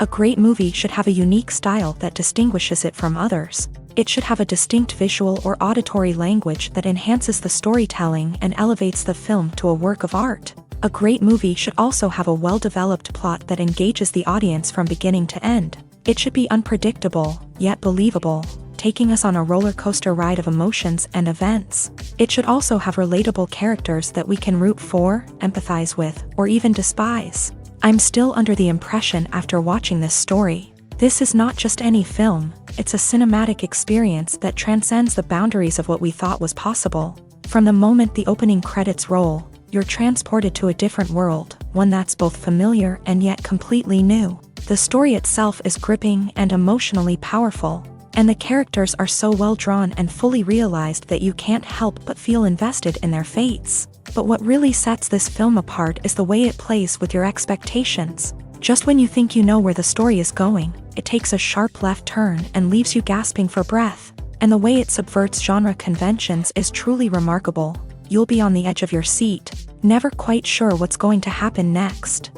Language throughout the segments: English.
A great movie should have a unique style that distinguishes it from others. It should have a distinct visual or auditory language that enhances the storytelling and elevates the film to a work of art. A great movie should also have a well-developed plot that engages the audience from beginning to end. It should be unpredictable, yet believable, taking us on a roller coaster ride of emotions and events. It should also have relatable characters that we can root for, empathize with, or even despise. I'm still under the impression after watching this story. This is not just any film, it's a cinematic experience that transcends the boundaries of what we thought was possible. From the moment the opening credits roll, you're transported to a different world, one that's both familiar and yet completely new. The story itself is gripping and emotionally powerful, and the characters are so well drawn and fully realized that you can't help but feel invested in their fates. But what really sets this film apart is the way it plays with your expectations. Just when you think you know where the story is going, it takes a sharp left turn and leaves you gasping for breath. And the way it subverts genre conventions is truly remarkable. You'll be on the edge of your seat, never quite sure what's going to happen next.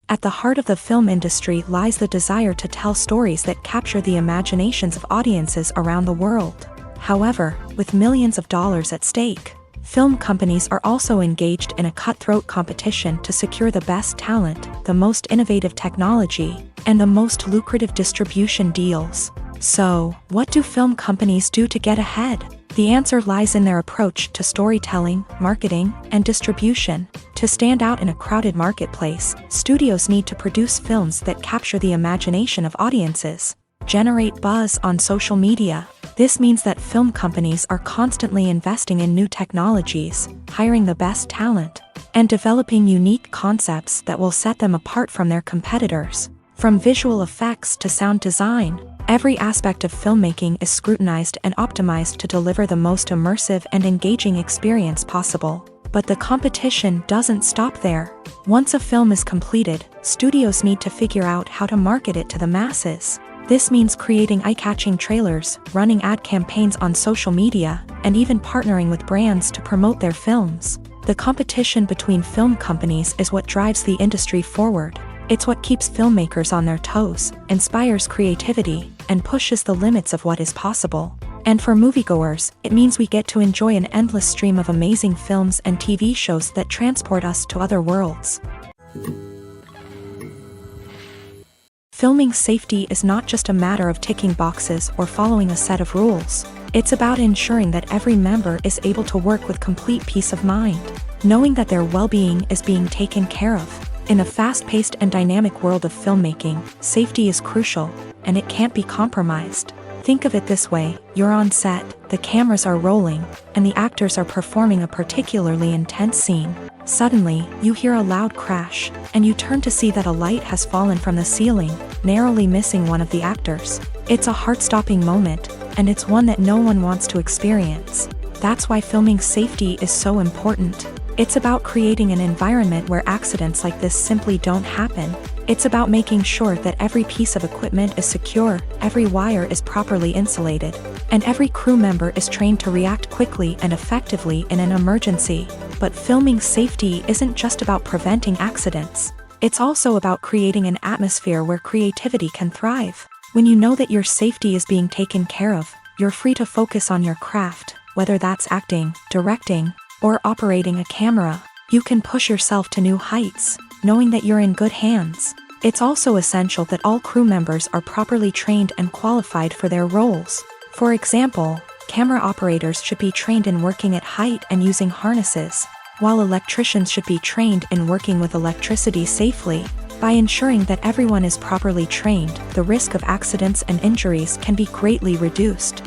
At the heart of the film industry lies the desire to tell stories that capture the imaginations of audiences around the world. However, with millions of dollars at stake, film companies are also engaged in a cutthroat competition to secure the best talent, the most innovative technology, and the most lucrative distribution deals. So, what do film companies do to get ahead? The answer lies in their approach to storytelling, marketing, and distribution. To stand out in a crowded marketplace, studios need to produce films that capture the imagination of audiences, generate buzz on social media. This means that film companies are constantly investing in new technologies, hiring the best talent, and developing unique concepts that will set them apart from their competitors. From visual effects to sound design, every aspect of filmmaking is scrutinized and optimized to deliver the most immersive and engaging experience possible. But the competition doesn't stop there. Once a film is completed, studios need to figure out how to market it to the masses. This means creating eye-catching trailers, running ad campaigns on social media, and even partnering with brands to promote their films. The competition between film companies is what drives the industry forward. It's what keeps filmmakers on their toes, inspires creativity, and pushes the limits of what is possible. And for moviegoers, it means we get to enjoy an endless stream of amazing films and TV shows that transport us to other worlds. Filming safety is not just a matter of ticking boxes or following a set of rules. It's about ensuring that every member is able to work with complete peace of mind, knowing that their well-being is being taken care of. In a fast-paced and dynamic world of filmmaking, safety is crucial, and it can't be compromised. Think of it this way: you're on set, the cameras are rolling, and the actors are performing a particularly intense scene. Suddenly, you hear a loud crash, and you turn to see that a light has fallen from the ceiling, narrowly missing one of the actors. It's a heart-stopping moment, and it's one that no one wants to experience. That's why filming safety is so important. It's about creating an environment where accidents like this simply don't happen. It's about making sure that every piece of equipment is secure, every wire is properly insulated, and every crew member is trained to react quickly and effectively in an emergency. But filming safety isn't just about preventing accidents. It's also about creating an atmosphere where creativity can thrive. When you know that your safety is being taken care of, you're free to focus on your craft, whether that's acting, directing, or operating a camera. You can push yourself to new heights, knowing that you're in good hands. It's also essential that all crew members are properly trained and qualified for their roles. For example, camera operators should be trained in working at height and using harnesses, while electricians should be trained in working with electricity safely. By ensuring that everyone is properly trained, the risk of accidents and injuries can be greatly reduced.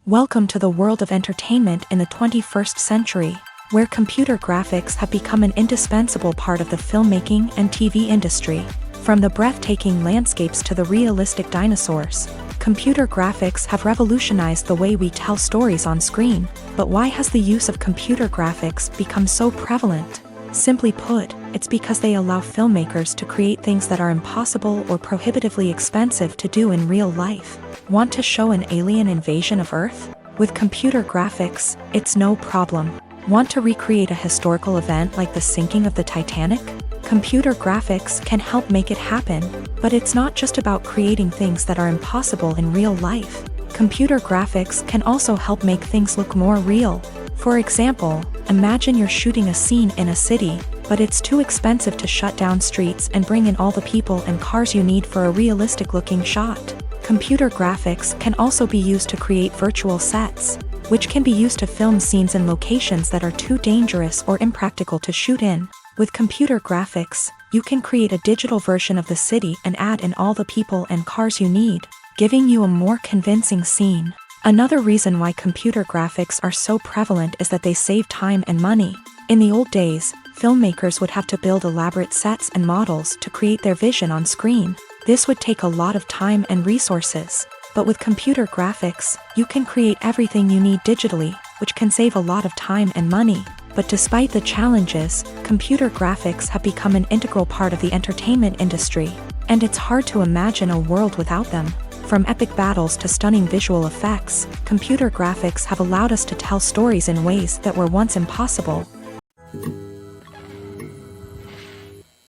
Welcome to the world of entertainment in the 21st century, where computer graphics have become an indispensable part of the filmmaking and TV industry. From the breathtaking landscapes to the realistic dinosaurs, computer graphics have revolutionized the way we tell stories on screen. But why has the use of computer graphics become so prevalent? Simply put, it's because they allow filmmakers to create things that are impossible or prohibitively expensive to do in real life. Want to show an alien invasion of Earth? With computer graphics, it's no problem. Want to recreate a historical event like the sinking of the Titanic? Computer graphics can help make it happen, but it's not just about creating things that are impossible in real life. Computer graphics can also help make things look more real. For example, imagine you're shooting a scene in a city, but it's too expensive to shut down streets and bring in all the people and cars you need for a realistic-looking shot. Computer graphics can also be used to create virtual sets, which can be used to film scenes in locations that are too dangerous or impractical to shoot in. With computer graphics, you can create a digital version of the city and add in all the people and cars you need, giving you a more convincing scene. Another reason why computer graphics are so prevalent is that they save time and money. In the old days, filmmakers would have to build elaborate sets and models to create their vision on screen. This would take a lot of time and resources. But with computer graphics, you can create everything you need digitally, which can save a lot of time and money. But despite the challenges, computer graphics have become an integral part of the entertainment industry, and it's hard to imagine a world without them. From epic battles to stunning visual effects, computer graphics have allowed us to tell stories in ways that were once impossible.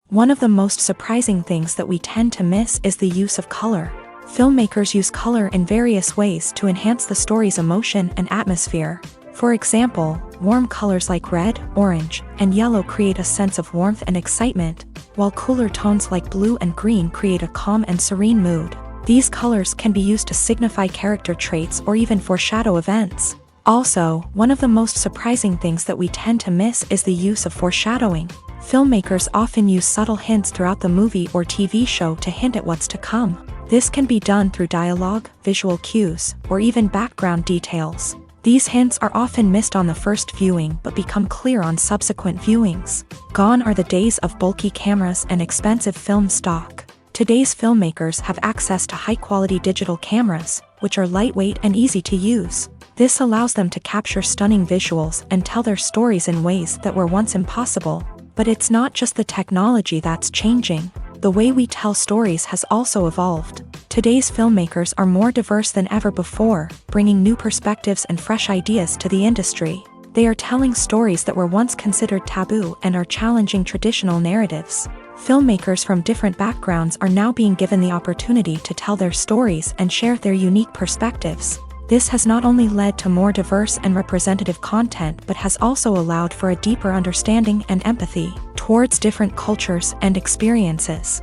One of the most surprising things that we tend to miss is the use of color. Filmmakers use color in various ways to enhance the story's emotion and atmosphere. For example, warm colors like red, orange, and yellow create a sense of warmth and excitement, while cooler tones like blue and green create a calm and serene mood. These colors can be used to signify character traits or even foreshadow events. Also, one of the most surprising things that we tend to miss is the use of foreshadowing. Filmmakers often use subtle hints throughout the movie or TV show to hint at what's to come. This can be done through dialogue, visual cues, or even background details. These hints are often missed on the first viewing but become clear on subsequent viewings. Gone are the days of bulky cameras and expensive film stock. Today's filmmakers have access to high-quality digital cameras, which are lightweight and easy to use. This allows them to capture stunning visuals and tell their stories in ways that were once impossible. But it's not just the technology that's changing. The way we tell stories has also evolved. Today's filmmakers are more diverse than ever before, bringing new perspectives and fresh ideas to the industry. They are telling stories that were once considered taboo and are challenging traditional narratives. Filmmakers from different backgrounds are now being given the opportunity to tell their stories and share their unique perspectives. This has not only led to more diverse and representative content but has also allowed for a deeper understanding and empathy towards different cultures and experiences.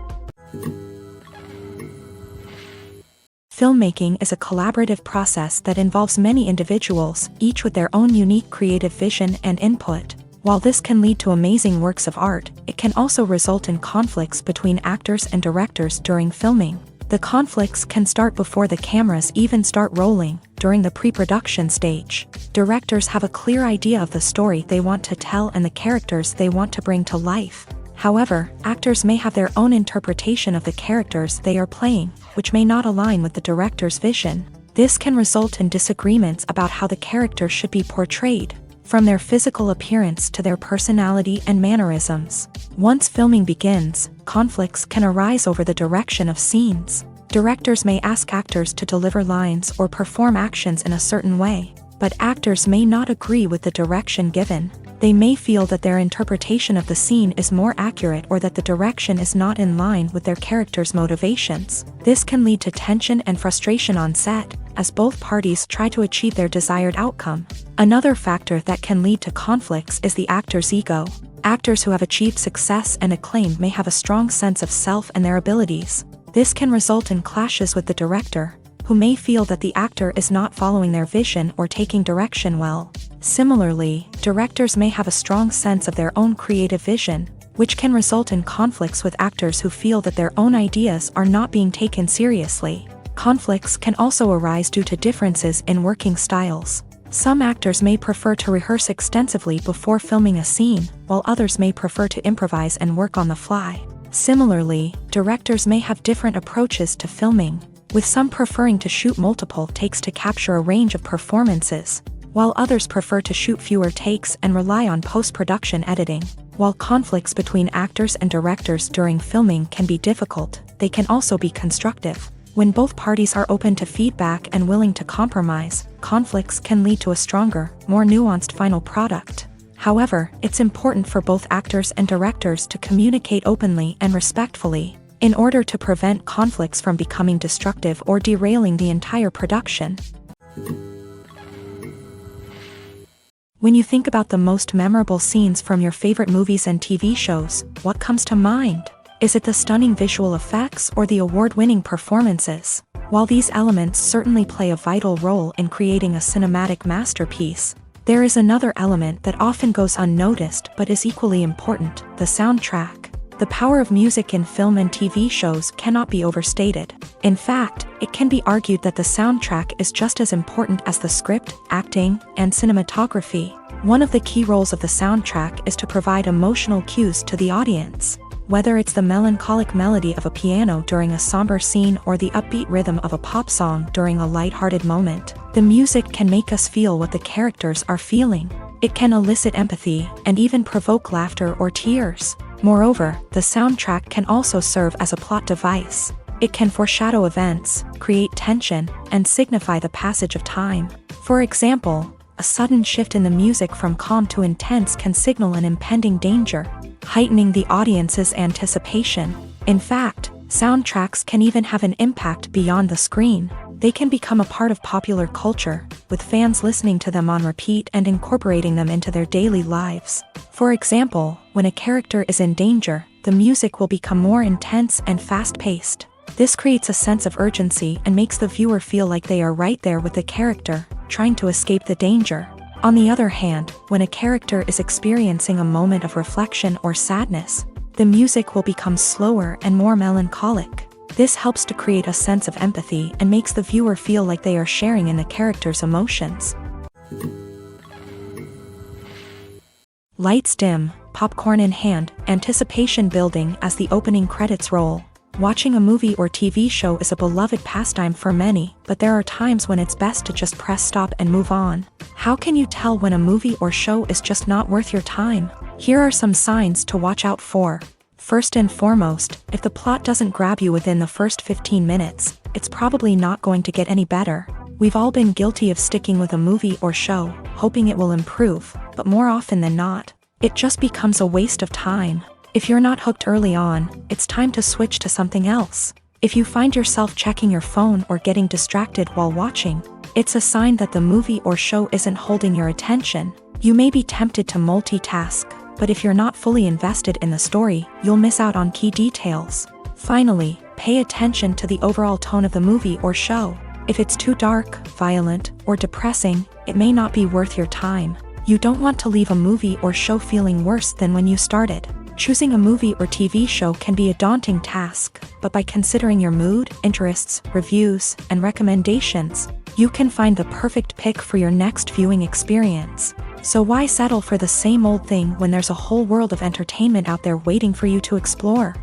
Filmmaking is a collaborative process that involves many individuals, each with their own unique creative vision and input. While this can lead to amazing works of art, it can also result in conflicts between actors and directors during filming. The conflicts can start before the cameras even start rolling, during the pre-production stage. Directors have a clear idea of the story they want to tell and the characters they want to bring to life. However, actors may have their own interpretation of the characters they are playing, which may not align with the director's vision. This can result in disagreements about how the characters should be portrayed, from their physical appearance to their personality and mannerisms. Once filming begins, conflicts can arise over the direction of scenes. Directors may ask actors to deliver lines or perform actions in a certain way, but actors may not agree with the direction given. They may feel that their interpretation of the scene is more accurate or that the direction is not in line with their character's motivations. This can lead to tension and frustration on set, as both parties try to achieve their desired outcome. Another factor that can lead to conflicts is the actor's ego. Actors who have achieved success and acclaim may have a strong sense of self and their abilities. This can result in clashes with the director, who may feel that the actor is not following their vision or taking direction well. Similarly, directors may have a strong sense of their own creative vision, which can result in conflicts with actors who feel that their own ideas are not being taken seriously. Conflicts can also arise due to differences in working styles. Some actors may prefer to rehearse extensively before filming a scene, while others may prefer to improvise and work on the fly. Similarly, directors may have different approaches to filming, with some preferring to shoot multiple takes to capture a range of performances, while others prefer to shoot fewer takes and rely on post-production editing. While conflicts between actors and directors during filming can be difficult, they can also be constructive. When both parties are open to feedback and willing to compromise, conflicts can lead to a stronger, more nuanced final product. However, it's important for both actors and directors to communicate openly and respectfully, in order to prevent conflicts from becoming destructive or derailing the entire production. When you think about the most memorable scenes from your favorite movies and TV shows, what comes to mind? Is it the stunning visual effects or the award-winning performances? While these elements certainly play a vital role in creating a cinematic masterpiece, there is another element that often goes unnoticed but is equally important: the soundtrack. The power of music in film and TV shows cannot be overstated. In fact, it can be argued that the soundtrack is just as important as the script, acting, and cinematography. One of the key roles of the soundtrack is to provide emotional cues to the audience. Whether it's the melancholic melody of a piano during a somber scene or the upbeat rhythm of a pop song during a lighthearted moment, the music can make us feel what the characters are feeling. It can elicit empathy and even provoke laughter or tears. Moreover, the soundtrack can also serve as a plot device. It can foreshadow events, create tension, and signify the passage of time. For example, a sudden shift in the music from calm to intense can signal an impending danger, heightening the audience's anticipation. In fact, soundtracks can even have an impact beyond the screen. They can become a part of popular culture, with fans listening to them on repeat and incorporating them into their daily lives. For example, when a character is in danger, the music will become more intense and fast-paced. This creates a sense of urgency and makes the viewer feel like they are right there with the character, trying to escape the danger. On the other hand, when a character is experiencing a moment of reflection or sadness, the music will become slower and more melancholic. This helps to create a sense of empathy and makes the viewer feel like they are sharing in the character's emotions. Lights dim, popcorn in hand, anticipation building as the opening credits roll. Watching a movie or TV show is a beloved pastime for many, but there are times when it's best to just press stop and move on. How can you tell when a movie or show is just not worth your time? Here are some signs to watch out for. First and foremost, if the plot doesn't grab you within the first 15 minutes, it's probably not going to get any better. We've all been guilty of sticking with a movie or show, hoping it will improve, but more often than not, it just becomes a waste of time. If you're not hooked early on, it's time to switch to something else. If you find yourself checking your phone or getting distracted while watching, it's a sign that the movie or show isn't holding your attention. You may be tempted to multitask, but if you're not fully invested in the story, you'll miss out on key details. Finally, pay attention to the overall tone of the movie or show. If it's too dark, violent, or depressing, it may not be worth your time. You don't want to leave a movie or show feeling worse than when you started. Choosing a movie or TV show can be a daunting task, but by considering your mood, interests, reviews, and recommendations, you can find the perfect pick for your next viewing experience. So why settle for the same old thing when there's a whole world of entertainment out there waiting for you to explore?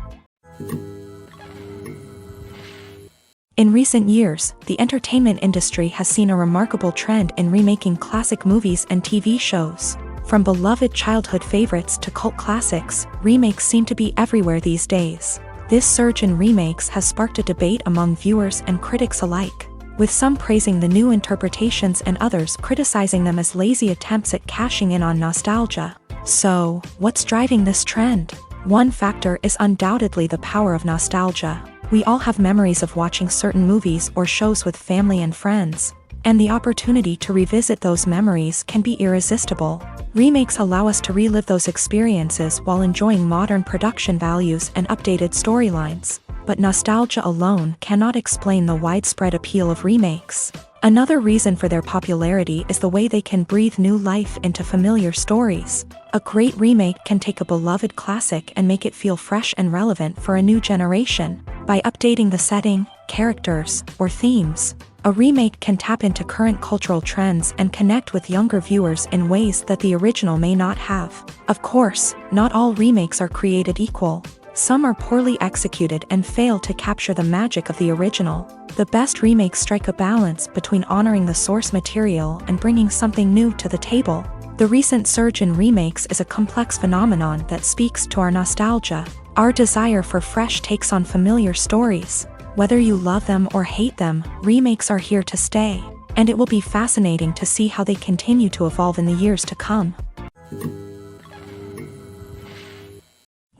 In recent years, the entertainment industry has seen a remarkable trend in remaking classic movies and TV shows. From beloved childhood favorites to cult classics, remakes seem to be everywhere these days. This surge in remakes has sparked a debate among viewers and critics alike, with some praising the new interpretations and others criticizing them as lazy attempts at cashing in on nostalgia. So, what's driving this trend? One factor is undoubtedly the power of nostalgia. We all have memories of watching certain movies or shows with family and friends, and the opportunity to revisit those memories can be irresistible. Remakes allow us to relive those experiences while enjoying modern production values and updated storylines. But nostalgia alone cannot explain the widespread appeal of remakes. Another reason for their popularity is the way they can breathe new life into familiar stories. A great remake can take a beloved classic and make it feel fresh and relevant for a new generation. By updating the setting, characters, or themes, a remake can tap into current cultural trends and connect with younger viewers in ways that the original may not have. Of course, not all remakes are created equal. Some are poorly executed and fail to capture the magic of the original. The best remakes strike a balance between honoring the source material and bringing something new to the table. The recent surge in remakes is a complex phenomenon that speaks to our nostalgia, our desire for fresh takes on familiar stories. Whether you love them or hate them, remakes are here to stay, and it will be fascinating to see how they continue to evolve in the years to come.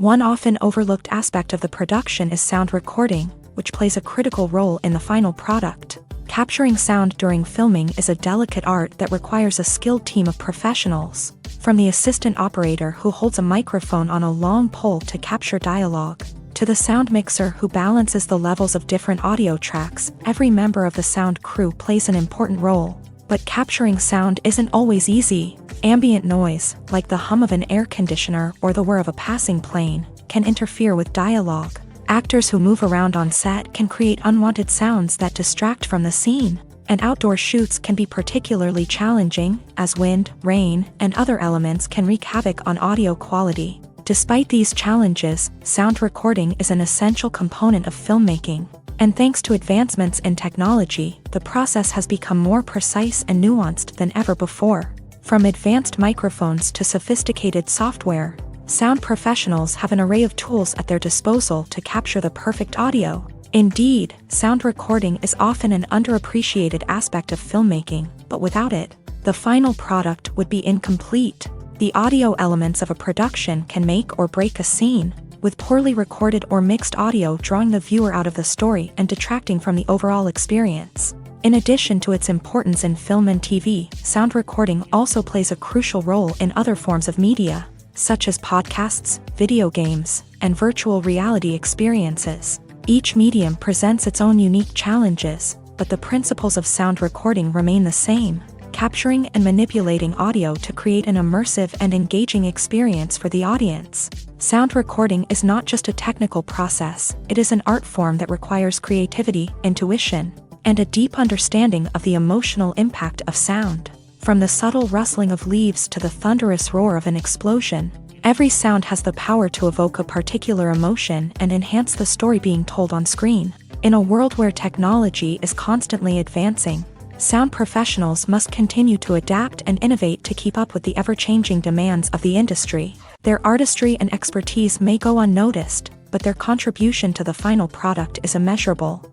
One often overlooked aspect of the production is sound recording, which plays a critical role in the final product. Capturing sound during filming is a delicate art that requires a skilled team of professionals. From the assistant operator who holds a microphone on a long pole to capture dialogue, to the sound mixer who balances the levels of different audio tracks, every member of the sound crew plays an important role. But capturing sound isn't always easy. Ambient noise, like the hum of an air conditioner or the whir of a passing plane, can interfere with dialogue. Actors who move around on set can create unwanted sounds that distract from the scene. And outdoor shoots can be particularly challenging, as wind, rain, and other elements can wreak havoc on audio quality. Despite these challenges, sound recording is an essential component of filmmaking. And thanks to advancements in technology, the process has become more precise and nuanced than ever before. From advanced microphones to sophisticated software, sound professionals have an array of tools at their disposal to capture the perfect audio. Indeed, sound recording is often an underappreciated aspect of filmmaking, but without it, the final product would be incomplete. The audio elements of a production can make or break a scene, with poorly recorded or mixed audio drawing the viewer out of the story and detracting from the overall experience. In addition to its importance in film and TV, sound recording also plays a crucial role in other forms of media, such as podcasts, video games, and virtual reality experiences. Each medium presents its own unique challenges, but the principles of sound recording remain the same, capturing and manipulating audio to create an immersive and engaging experience for the audience. Sound recording is not just a technical process, it is an art form that requires creativity, intuition, and a deep understanding of the emotional impact of sound. From the subtle rustling of leaves to the thunderous roar of an explosion, every sound has the power to evoke a particular emotion and enhance the story being told on screen. In a world where technology is constantly advancing, sound professionals must continue to adapt and innovate to keep up with the ever-changing demands of the industry. Their artistry and expertise may go unnoticed, but their contribution to the final product is immeasurable.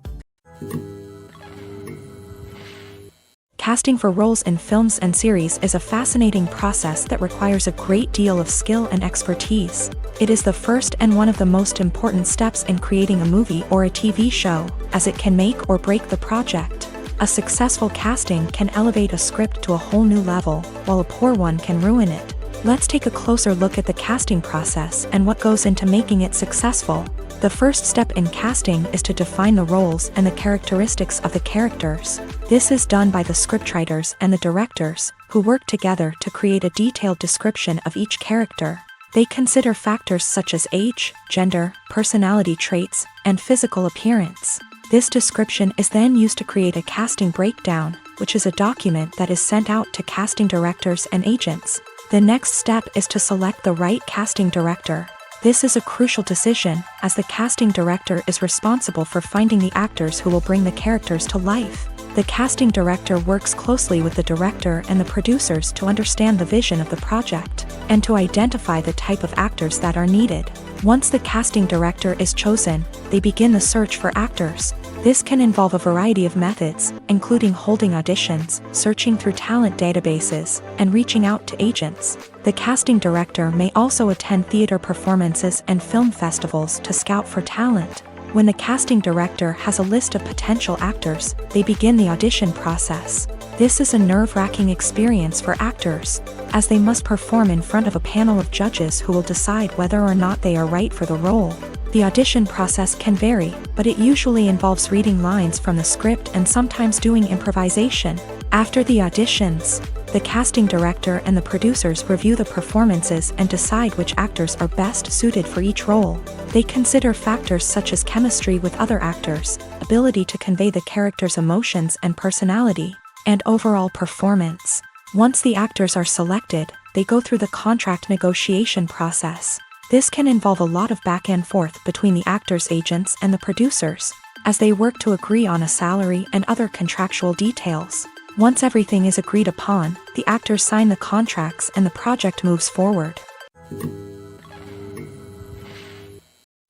Casting for roles in films and series is a fascinating process that requires a great deal of skill and expertise. It is the first and one of the most important steps in creating a movie or a TV show, as it can make or break the project. A successful casting can elevate a script to a whole new level, while a poor one can ruin it. Let's take a closer look at the casting process and what goes into making it successful. The first step in casting is to define the roles and the characteristics of the characters. This is done by the scriptwriters and the directors, who work together to create a detailed description of each character. They consider factors such as age, gender, personality traits, and physical appearance. This description is then used to create a casting breakdown, which is a document that is sent out to casting directors and agents. The next step is to select the right casting director. This is a crucial decision, as the casting director is responsible for finding the actors who will bring the characters to life. The casting director works closely with the director and the producers to understand the vision of the project, and to identify the type of actors that are needed. Once the casting director is chosen, they begin the search for actors. This can involve a variety of methods, including holding auditions, searching through talent databases, and reaching out to agents. The casting director may also attend theater performances and film festivals to scout for talent. When the casting director has a list of potential actors, they begin the audition process. This is a nerve-wracking experience for actors, as they must perform in front of a panel of judges who will decide whether or not they are right for the role. The audition process can vary, but it usually involves reading lines from the script and sometimes doing improvisation. After the auditions, the casting director and the producers review the performances and decide which actors are best suited for each role. They consider factors such as chemistry with other actors, ability to convey the character's emotions and personality, and overall performance. Once the actors are selected, they go through the contract negotiation process. This can involve a lot of back and forth between the actors' agents and the producers, as they work to agree on a salary and other contractual details. Once everything is agreed upon, the actors sign the contracts and the project moves forward.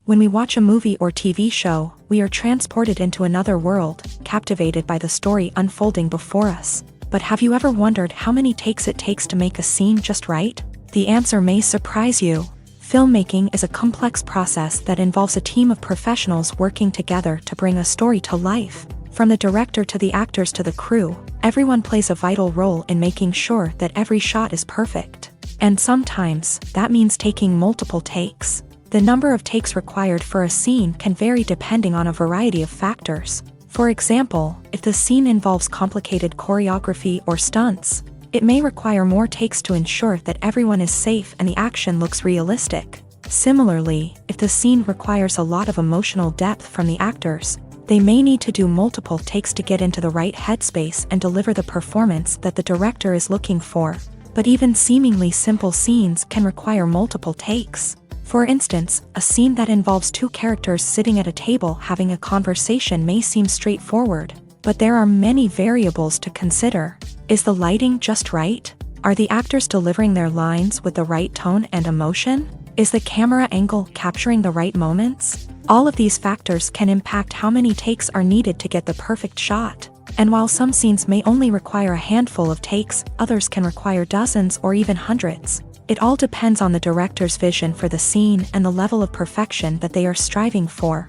When we watch a movie or TV show, we are transported into another world, captivated by the story unfolding before us. But have you ever wondered how many takes it takes to make a scene just right? The answer may surprise you. Filmmaking is a complex process that involves a team of professionals working together to bring a story to life. From the director to the actors to the crew, everyone plays a vital role in making sure that every shot is perfect. And sometimes, that means taking multiple takes. The number of takes required for a scene can vary depending on a variety of factors. For example, if the scene involves complicated choreography or stunts, it may require more takes to ensure that everyone is safe and the action looks realistic. Similarly, if the scene requires a lot of emotional depth from the actors, they may need to do multiple takes to get into the right headspace and deliver the performance that the director is looking for. But even seemingly simple scenes can require multiple takes. For instance, a scene that involves two characters sitting at a table having a conversation may seem straightforward, but there are many variables to consider. Is the lighting just right? Are the actors delivering their lines with the right tone and emotion? Is the camera angle capturing the right moments? All of these factors can impact how many takes are needed to get the perfect shot. And while some scenes may only require a handful of takes, others can require dozens or even hundreds. It all depends on the director's vision for the scene and the level of perfection that they are striving for.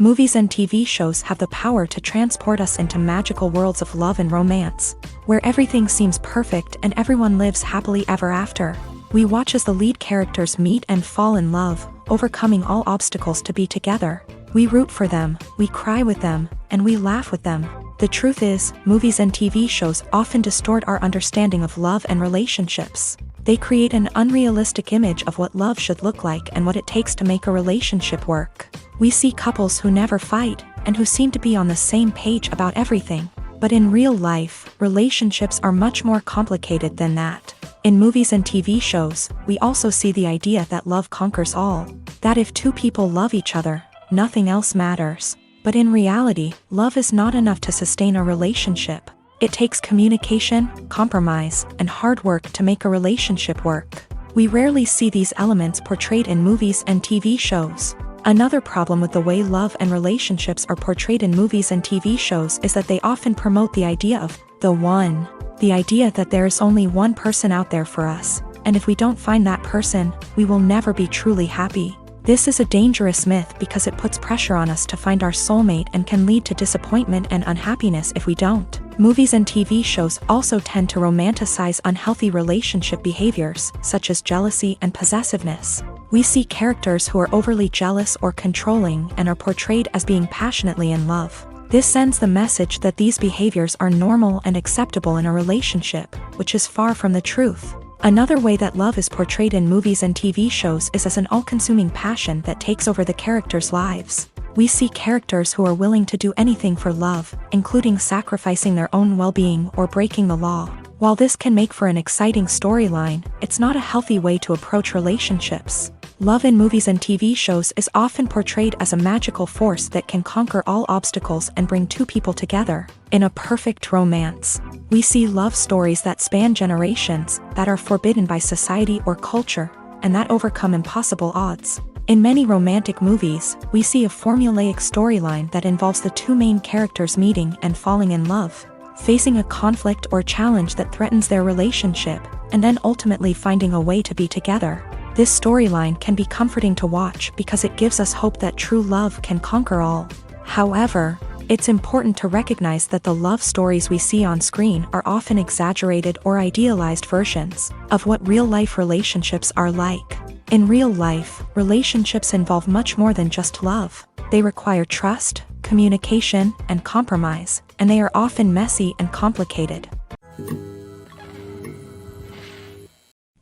Movies and TV shows have the power to transport us into magical worlds of love and romance, where everything seems perfect and everyone lives happily ever after. We watch as the lead characters meet and fall in love, overcoming all obstacles to be together. We root for them, we cry with them, and we laugh with them. The truth is, movies and TV shows often distort our understanding of love and relationships. They create an unrealistic image of what love should look like and what it takes to make a relationship work. We see couples who never fight, and who seem to be on the same page about everything. But in real life, relationships are much more complicated than that. In movies and TV shows, we also see the idea that love conquers all. That if two people love each other, nothing else matters. But in reality, love is not enough to sustain a relationship. It takes communication, compromise, and hard work to make a relationship work. We rarely see these elements portrayed in movies and TV shows. Another problem with the way love and relationships are portrayed in movies and TV shows is that they often promote the idea of the one. The idea that there is only one person out there for us, and if we don't find that person, we will never be truly happy. This is a dangerous myth because it puts pressure on us to find our soulmate and can lead to disappointment and unhappiness if we don't. Movies and TV shows also tend to romanticize unhealthy relationship behaviors, such as jealousy and possessiveness. We see characters who are overly jealous or controlling and are portrayed as being passionately in love. This sends the message that these behaviors are normal and acceptable in a relationship, which is far from the truth. Another way that love is portrayed in movies and TV shows is as an all-consuming passion that takes over the characters' lives. We see characters who are willing to do anything for love, including sacrificing their own well-being or breaking the law. While this can make for an exciting storyline, it's not a healthy way to approach relationships. Love in movies and TV shows is often portrayed as a magical force that can conquer all obstacles and bring two people together. In a perfect romance, we see love stories that span generations, that are forbidden by society or culture, and that overcome impossible odds. In many romantic movies, we see a formulaic storyline that involves the two main characters meeting and falling in love, facing a conflict or challenge that threatens their relationship, and then ultimately finding a way to be together. This storyline can be comforting to watch because it gives us hope that true love can conquer all. However, it's important to recognize that the love stories we see on screen are often exaggerated or idealized versions of what real-life relationships are like. In real life, relationships involve much more than just love. They require trust, communication, and compromise, and they are often messy and complicated.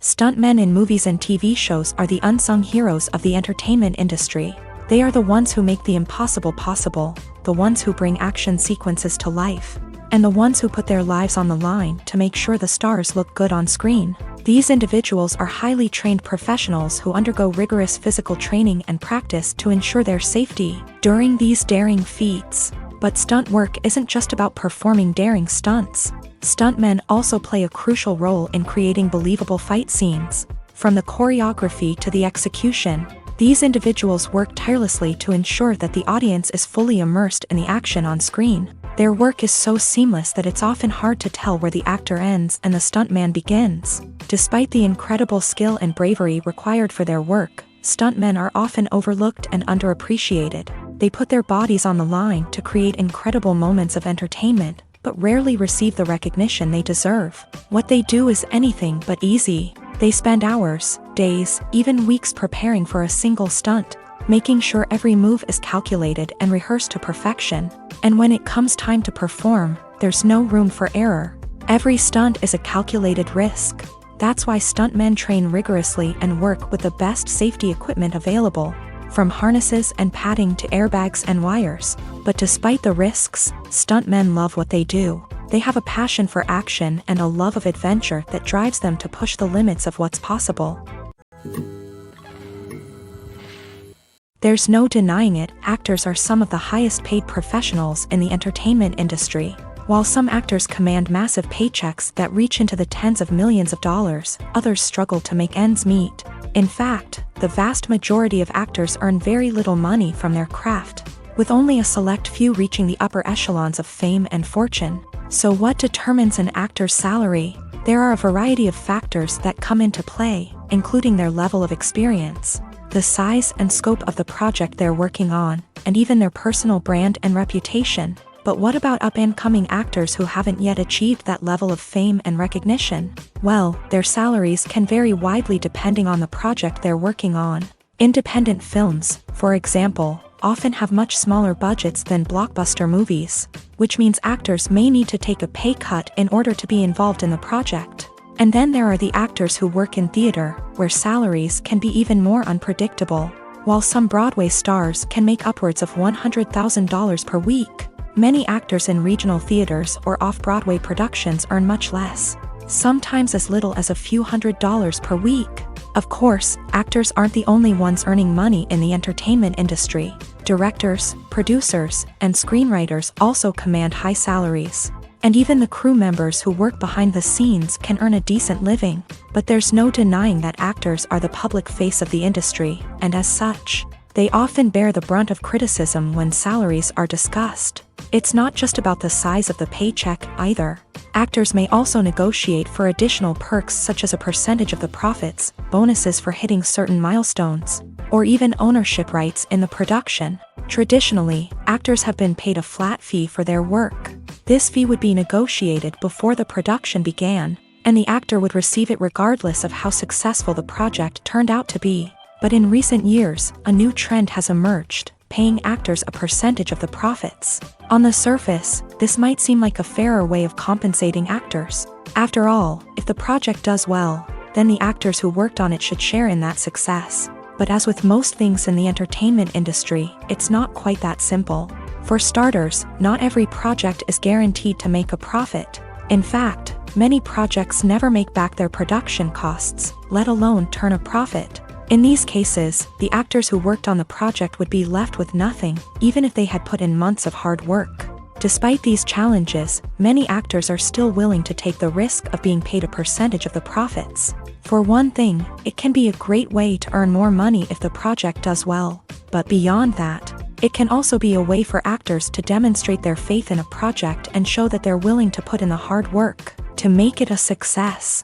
Stuntmen in movies and TV shows are the unsung heroes of the entertainment industry. They are the ones who make the impossible possible, the ones who bring action sequences to life, and the ones who put their lives on the line to make sure the stars look good on screen. These individuals are highly trained professionals who undergo rigorous physical training and practice to ensure their safety during these daring feats. But stunt work isn't just about performing daring stunts. Stuntmen also play a crucial role in creating believable fight scenes. From the choreography to the execution, these individuals work tirelessly to ensure that the audience is fully immersed in the action on screen. Their work is so seamless that it's often hard to tell where the actor ends and the stuntman begins. Despite the incredible skill and bravery required for their work, stuntmen are often overlooked and underappreciated. They put their bodies on the line to create incredible moments of entertainment, but rarely receive the recognition they deserve. What they do is anything but easy. They spend hours, days, even weeks preparing for a single stunt, making sure every move is calculated and rehearsed to perfection. And when it comes time to perform, there's no room for error. Every stunt is a calculated risk. That's why stuntmen train rigorously and work with the best safety equipment available, from harnesses and padding to airbags and wires. But despite the risks, stuntmen love what they do. They have a passion for action and a love of adventure that drives them to push the limits of what's possible. There's no denying it, actors are some of the highest paid professionals in the entertainment industry. While some actors command massive paychecks that reach into the tens of millions of dollars, others struggle to make ends meet. In fact, the vast majority of actors earn very little money from their craft, with only a select few reaching the upper echelons of fame and fortune. So what determines an actor's salary? There are a variety of factors that come into play, including their level of experience, the size and scope of the project they're working on, and even their personal brand and reputation. But what about up-and-coming actors who haven't yet achieved that level of fame and recognition? Well, their salaries can vary widely depending on the project they're working on. Independent films, for example, often have much smaller budgets than blockbuster movies, which means actors may need to take a pay cut in order to be involved in the project. And then there are the actors who work in theater, where salaries can be even more unpredictable. While some Broadway stars can make upwards of $100,000 per week, many actors in regional theaters or off-Broadway productions earn much less, sometimes as little as a few $100s per week. Of course, actors aren't the only ones earning money in the entertainment industry. Directors, producers, and screenwriters also command high salaries. And even the crew members who work behind the scenes can earn a decent living. But there's no denying that actors are the public face of the industry, and as such, they often bear the brunt of criticism when salaries are discussed. It's not just about the size of the paycheck either. Actors may also negotiate for additional perks such as a percentage of the profits, bonuses for hitting certain milestones, or even ownership rights in the production. Traditionally, actors have been paid a flat fee for their work. This fee would be negotiated before the production began, and the actor would receive it regardless of how successful the project turned out to be. But in recent years, a new trend has emerged, paying actors a percentage of the profits. On the surface, this might seem like a fairer way of compensating actors. After all, if the project does well, then the actors who worked on it should share in that success. But as with most things in the entertainment industry, it's not quite that simple. For starters, not every project is guaranteed to make a profit. In fact, many projects never make back their production costs, let alone turn a profit. In these cases, the actors who worked on the project would be left with nothing, even if they had put in months of hard work. Despite these challenges, many actors are still willing to take the risk of being paid a percentage of the profits. For one thing, it can be a great way to earn more money if the project does well. But beyond that, it can also be a way for actors to demonstrate their faith in a project and show that they're willing to put in the hard work to make it a success.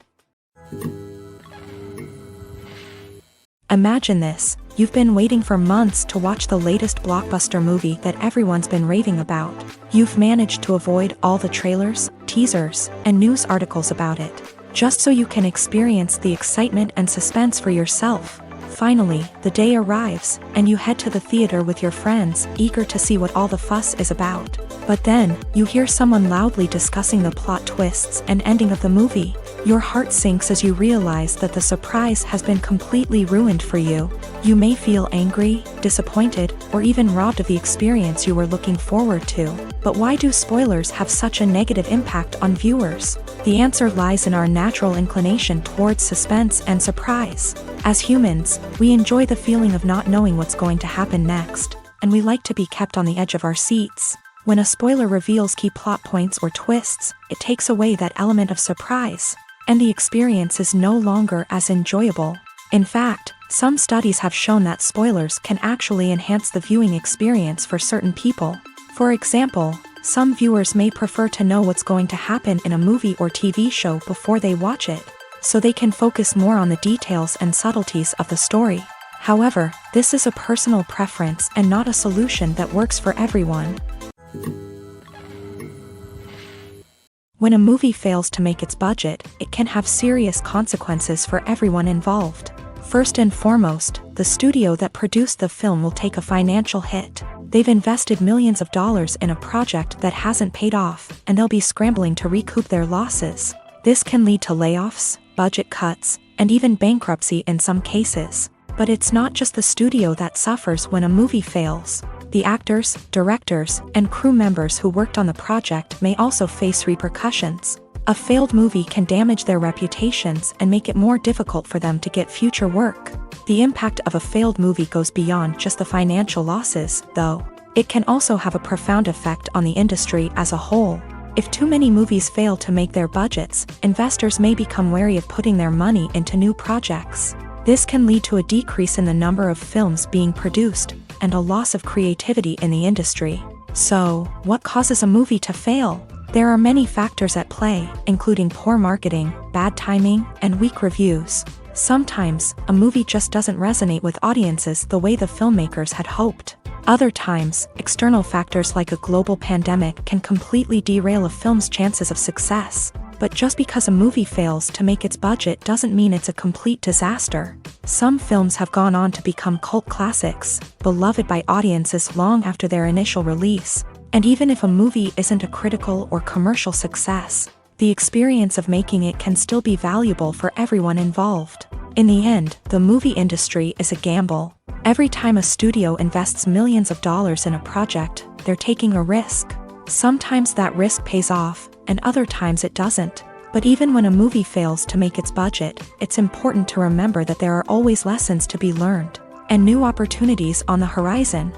Imagine this, you've been waiting for months to watch the latest blockbuster movie that everyone's been raving about. You've managed to avoid all the trailers, teasers, and news articles about it, just so you can experience the excitement and suspense for yourself. Finally, the day arrives, and you head to the theater with your friends, eager to see what all the fuss is about. But then, you hear someone loudly discussing the plot twists and ending of the movie. Your heart sinks as you realize that the surprise has been completely ruined for you. You may feel angry, disappointed, or even robbed of the experience you were looking forward to. But why do spoilers have such a negative impact on viewers? The answer lies in our natural inclination towards suspense and surprise. As humans, we enjoy the feeling of not knowing what's going to happen next, and we like to be kept on the edge of our seats. When a spoiler reveals key plot points or twists, it takes away that element of surprise, and the experience is no longer as enjoyable. In fact, some studies have shown that spoilers can actually enhance the viewing experience for certain people. For example, Some viewers may prefer to know what's going to happen in a movie or TV show before they watch it, so they can focus more on the details and subtleties of the story. However, this is a personal preference and not a solution that works for everyone. When a movie fails to make its budget, it can have serious consequences for everyone involved. First and foremost, the studio that produced the film will take a financial hit. They've invested millions of dollars in a project that hasn't paid off, and they'll be scrambling to recoup their losses. This can lead to layoffs, budget cuts, and even bankruptcy in some cases. But it's not just the studio that suffers when a movie fails. The actors, directors, and crew members who worked on the project may also face repercussions. A failed movie can damage their reputations and make it more difficult for them to get future work. The impact of a failed movie goes beyond just the financial losses, though. It can also have a profound effect on the industry as a whole. If too many movies fail to make their budgets, investors may become wary of putting their money into new projects. This can lead to a decrease in the number of films being produced, and a loss of creativity in the industry. So, what causes a movie to fail? There are many factors at play, including poor marketing, bad timing, and weak reviews. Sometimes, a movie just doesn't resonate with audiences the way the filmmakers had hoped. Other times, external factors like a global pandemic can completely derail a film's chances of success. But just because a movie fails to make its budget doesn't mean it's a complete disaster. Some films have gone on to become cult classics, beloved by audiences long after their initial release. And even if a movie isn't a critical or commercial success, the experience of making it can still be valuable for everyone involved. In the end, the movie industry is a gamble. Every time a studio invests millions of dollars in a project, they're taking a risk. Sometimes that risk pays off, and other times it doesn't. But even when a movie fails to make its budget, it's important to remember that there are always lessons to be learned, and new opportunities on the horizon.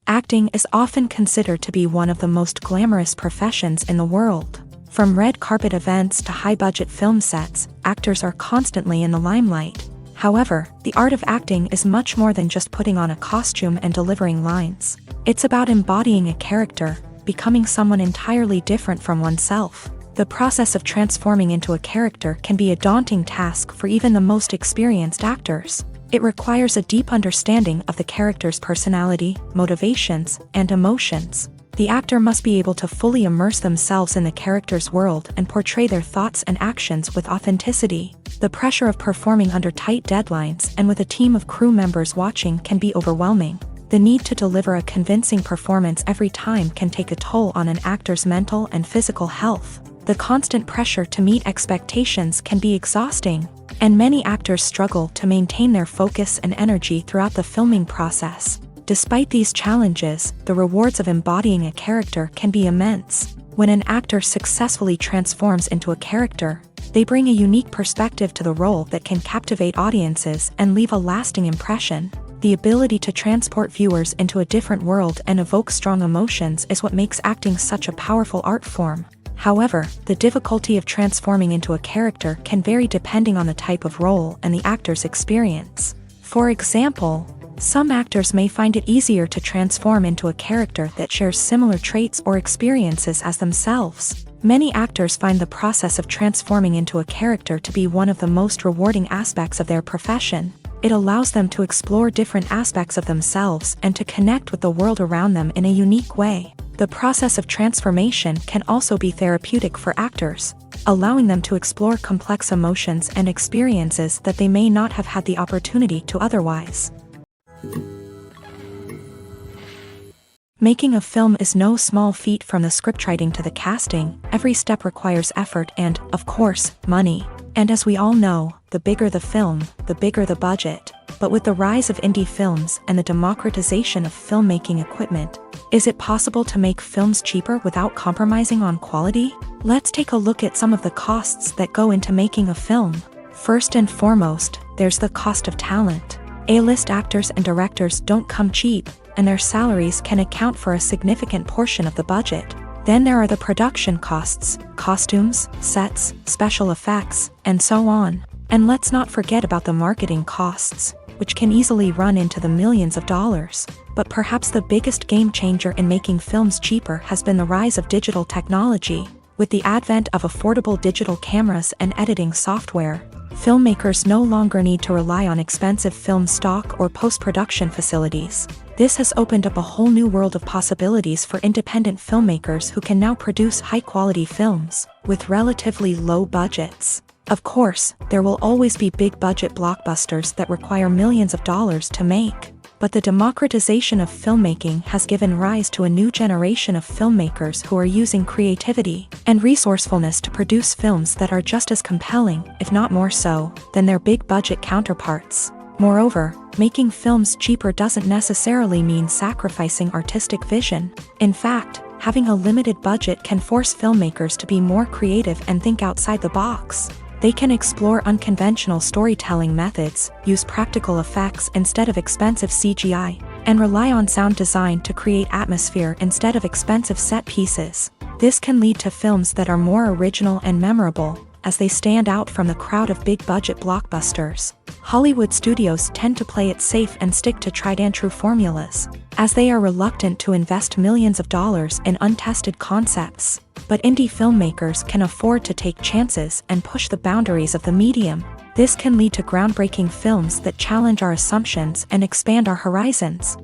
Acting is often considered to be one of the most glamorous professions in the world. From red carpet events to high-budget film sets, actors are constantly in the limelight. However, the art of acting is much more than just putting on a costume and delivering lines. It's about embodying a character, becoming someone entirely different from oneself. The process of transforming into a character can be a daunting task for even the most experienced actors. It requires a deep understanding of the character's personality, motivations, and emotions. The actor must be able to fully immerse themselves in the character's world and portray their thoughts and actions with authenticity. The pressure of performing under tight deadlines and with a team of crew members watching can be overwhelming. The need to deliver a convincing performance every time can take a toll on an actor's mental and physical health. The constant pressure to meet expectations can be exhausting, and many actors struggle to maintain their focus and energy throughout the filming process. Despite these challenges, the rewards of embodying a character can be immense. When an actor successfully transforms into a character, they bring a unique perspective to the role that can captivate audiences and leave a lasting impression. The ability to transport viewers into a different world and evoke strong emotions is what makes acting such a powerful art form. However, the difficulty of transforming into a character can vary depending on the type of role and the actor's experience. For example, some actors may find it easier to transform into a character that shares similar traits or experiences as themselves. Many actors find the process of transforming into a character to be one of the most rewarding aspects of their profession. It allows them to explore different aspects of themselves and to connect with the world around them in a unique way. The process of transformation can also be therapeutic for actors, allowing them to explore complex emotions and experiences that they may not have had the opportunity to otherwise. Making a film is no small feat. From the scriptwriting to the casting, every step requires effort and, of course, money. And as we all know, the bigger the film, the bigger the budget. But with the rise of indie films and the democratization of filmmaking equipment, is it possible to make films cheaper without compromising on quality? Let's take a look at some of the costs that go into making a film. First and foremost, there's the cost of talent. A-list actors and directors don't come cheap, and their salaries can account for a significant portion of the budget. Then there are the production costs, costumes, sets, special effects, and so on. And let's not forget about the marketing costs, which can easily run into the millions of dollars. But perhaps the biggest game changer in making films cheaper has been the rise of digital technology. With the advent of affordable digital cameras and editing software, filmmakers no longer need to rely on expensive film stock or post-production facilities. This has opened up a whole new world of possibilities for independent filmmakers who can now produce high-quality films with relatively low budgets. Of course, there will always be big-budget blockbusters that require millions of dollars to make. But the democratization of filmmaking has given rise to a new generation of filmmakers who are using creativity and resourcefulness to produce films that are just as compelling, if not more so, than their big-budget counterparts. Moreover, making films cheaper doesn't necessarily mean sacrificing artistic vision. In fact, having a limited budget can force filmmakers to be more creative and think outside the box. They can explore unconventional storytelling methods, use practical effects instead of expensive CGI, and rely on sound design to create atmosphere instead of expensive set pieces. This can lead to films that are more original and memorable, as they stand out from the crowd of big-budget blockbusters. Hollywood studios tend to play it safe and stick to tried-and-true formulas, as they are reluctant to invest millions of dollars in untested concepts. But indie filmmakers can afford to take chances and push the boundaries of the medium. This can lead to groundbreaking films that challenge our assumptions and expand our horizons.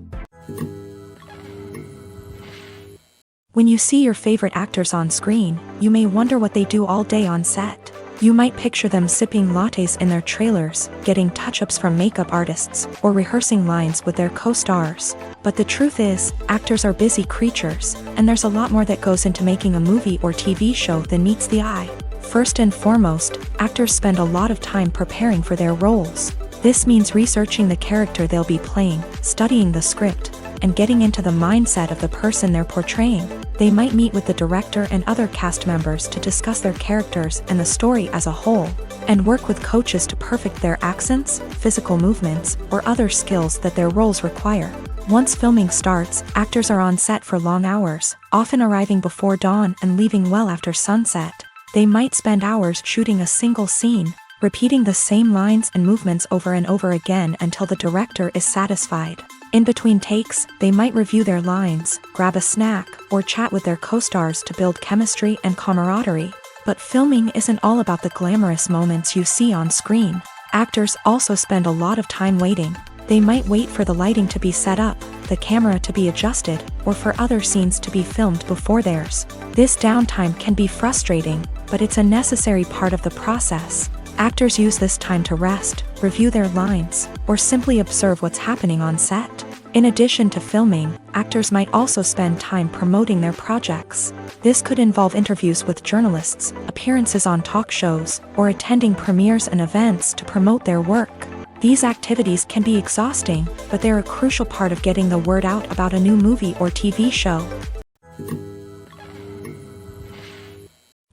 When you see your favorite actors on screen, you may wonder what they do all day on set. You might picture them sipping lattes in their trailers, getting touch-ups from makeup artists, or rehearsing lines with their co-stars. But the truth is, actors are busy creatures, and there's a lot more that goes into making a movie or TV show than meets the eye. First and foremost, actors spend a lot of time preparing for their roles. This means researching the character they'll be playing, studying the script, and getting into the mindset of the person they're portraying. They might meet with the director and other cast members to discuss their characters and the story as a whole, and work with coaches to perfect their accents, physical movements, or other skills that their roles require. Once filming starts, actors are on set for long hours, often arriving before dawn and leaving well after sunset. They might spend hours shooting a single scene, repeating the same lines and movements over and over again until the director is satisfied. In between takes, they might review their lines, grab a snack, or chat with their co-stars to build chemistry and camaraderie. But filming isn't all about the glamorous moments you see on screen. Actors also spend a lot of time waiting. They might wait for the lighting to be set up, the camera to be adjusted, or for other scenes to be filmed before theirs. This downtime can be frustrating, but it's a necessary part of the process. Actors use this time to rest, review their lines, or simply observe what's happening on set. In addition to filming, actors might also spend time promoting their projects. This could involve interviews with journalists, appearances on talk shows, or attending premieres and events to promote their work. These activities can be exhausting, but they're a crucial part of getting the word out about a new movie or TV show.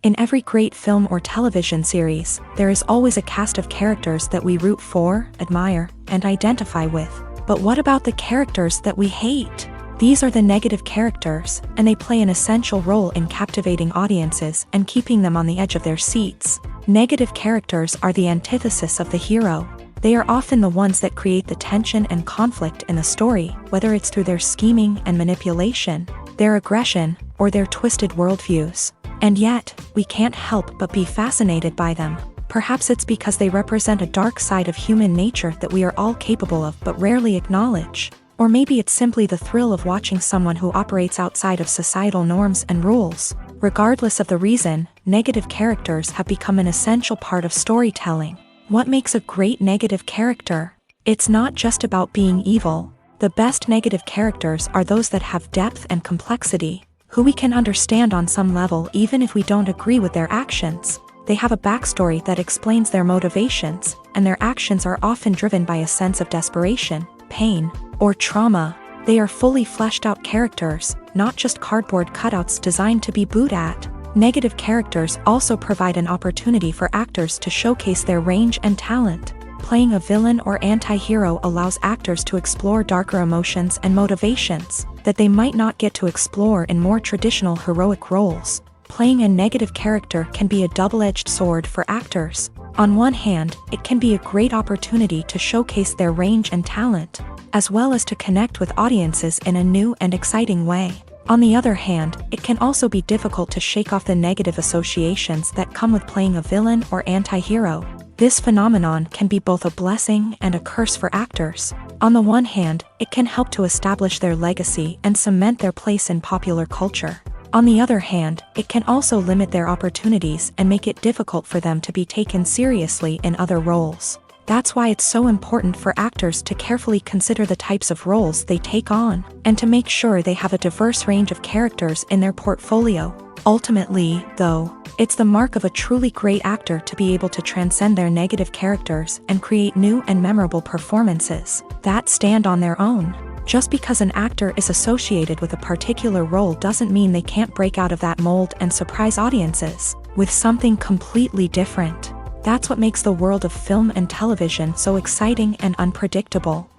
In every great film or television series, there is always a cast of characters that we root for, admire, and identify with. But what about the characters that we hate? These are the negative characters, and they play an essential role in captivating audiences and keeping them on the edge of their seats. Negative characters are the antithesis of the hero. They are often the ones that create the tension and conflict in the story, whether it's through their scheming and manipulation, their aggression, or their twisted worldviews. And yet, we can't help but be fascinated by them. Perhaps it's because they represent a dark side of human nature that we are all capable of but rarely acknowledge. Or maybe it's simply the thrill of watching someone who operates outside of societal norms and rules. Regardless of the reason, negative characters have become an essential part of storytelling. What makes a great negative character? It's not just about being evil. The best negative characters are those that have depth and complexity, who we can understand on some level even if we don't agree with their actions. They have a backstory that explains their motivations, and their actions are often driven by a sense of desperation, pain, or trauma. They are fully fleshed out characters, not just cardboard cutouts designed to be booed at. Negative characters also provide an opportunity for actors to showcase their range and talent. Playing a villain or anti-hero allows actors to explore darker emotions and motivations that they might not get to explore in more traditional heroic roles. Playing a negative character can be a double-edged sword for actors. On one hand, it can be a great opportunity to showcase their range and talent. as well as to connect with audiences in a new and exciting way. On the other hand, it can also be difficult to shake off the negative associations that come with playing a villain or anti-hero. This phenomenon can be both a blessing and a curse for actors. On the one hand, it can help to establish their legacy and cement their place in popular culture. On the other hand, it can also limit their opportunities and make it difficult for them to be taken seriously in other roles. That's why it's so important for actors to carefully consider the types of roles they take on, and to make sure they have a diverse range of characters in their portfolio. Ultimately, though, it's the mark of a truly great actor to be able to transcend their negative characters and create new and memorable performances that stand on their own. Just because an actor is associated with a particular role doesn't mean they can't break out of that mold and surprise audiences with something completely different. That's what makes the world of film and television so exciting and unpredictable.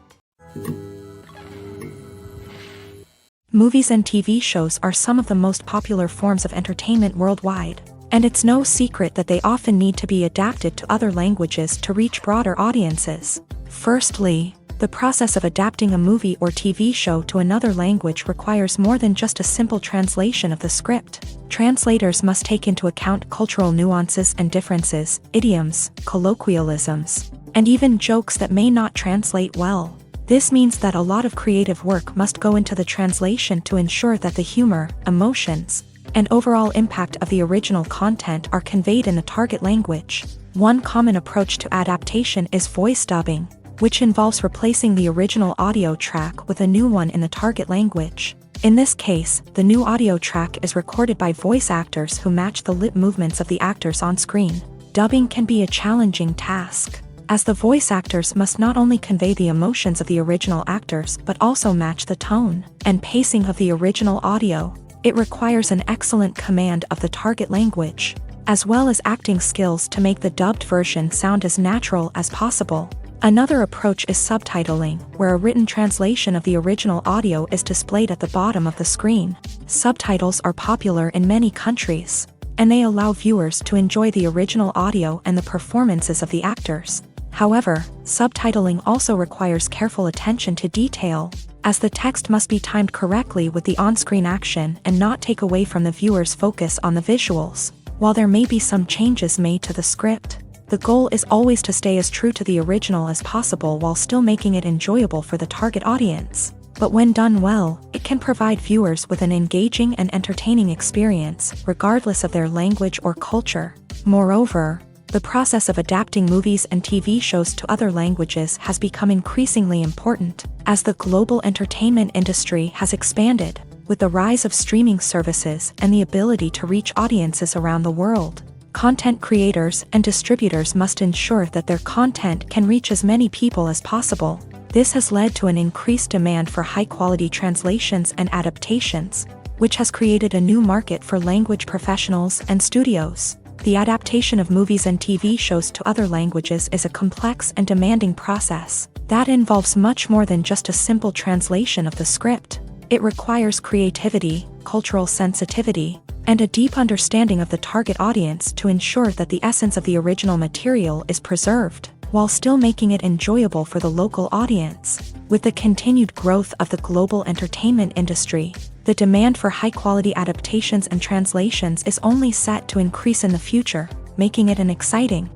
Movies and TV shows are some of the most popular forms of entertainment worldwide, and it's no secret that they often need to be adapted to other languages to reach broader audiences. Firstly, the process of adapting a movie or TV show to another language requires more than just a simple translation of the script. Translators must take into account cultural nuances and differences, idioms, colloquialisms, and even jokes that may not translate well. This means that a lot of creative work must go into the translation to ensure that the humor, emotions, and overall impact of the original content are conveyed in the target language. One common approach to adaptation is voice dubbing, which involves replacing the original audio track with a new one in the target language. In this case, the new audio track is recorded by voice actors who match the lip movements of the actors on screen. Dubbing can be a challenging task, as the voice actors must not only convey the emotions of the original actors but also match the tone and pacing of the original audio. It requires an excellent command of the target language, as well as acting skills to make the dubbed version sound as natural as possible. Another approach is subtitling, where a written translation of the original audio is displayed at the bottom of the screen. Subtitles are popular in many countries, and they allow viewers to enjoy the original audio and the performances of the actors. However, subtitling also requires careful attention to detail, as the text must be timed correctly with the on-screen action and not take away from the viewer's focus on the visuals. While there may be some changes made to the script, the goal is always to stay as true to the original as possible while still making it enjoyable for the target audience. But when done well, it can provide viewers with an engaging and entertaining experience, regardless of their language or culture. Moreover, the process of adapting movies and TV shows to other languages has become increasingly important, as the global entertainment industry has expanded, with the rise of streaming services and the ability to reach audiences around the world. Content creators and distributors must ensure that their content can reach as many people as possible. This has led to an increased demand for high-quality translations and adaptations, which has created a new market for language professionals and studios. The adaptation of movies and TV shows to other languages is a complex and demanding process that involves much more than just a simple translation of the script. It requires creativity, cultural sensitivity, and a deep understanding of the target audience to ensure that the essence of the original material is preserved, while still making it enjoyable for the local audience. With the continued growth of the global entertainment industry, the demand for high-quality adaptations and translations is only set to increase in the future, making it an exciting.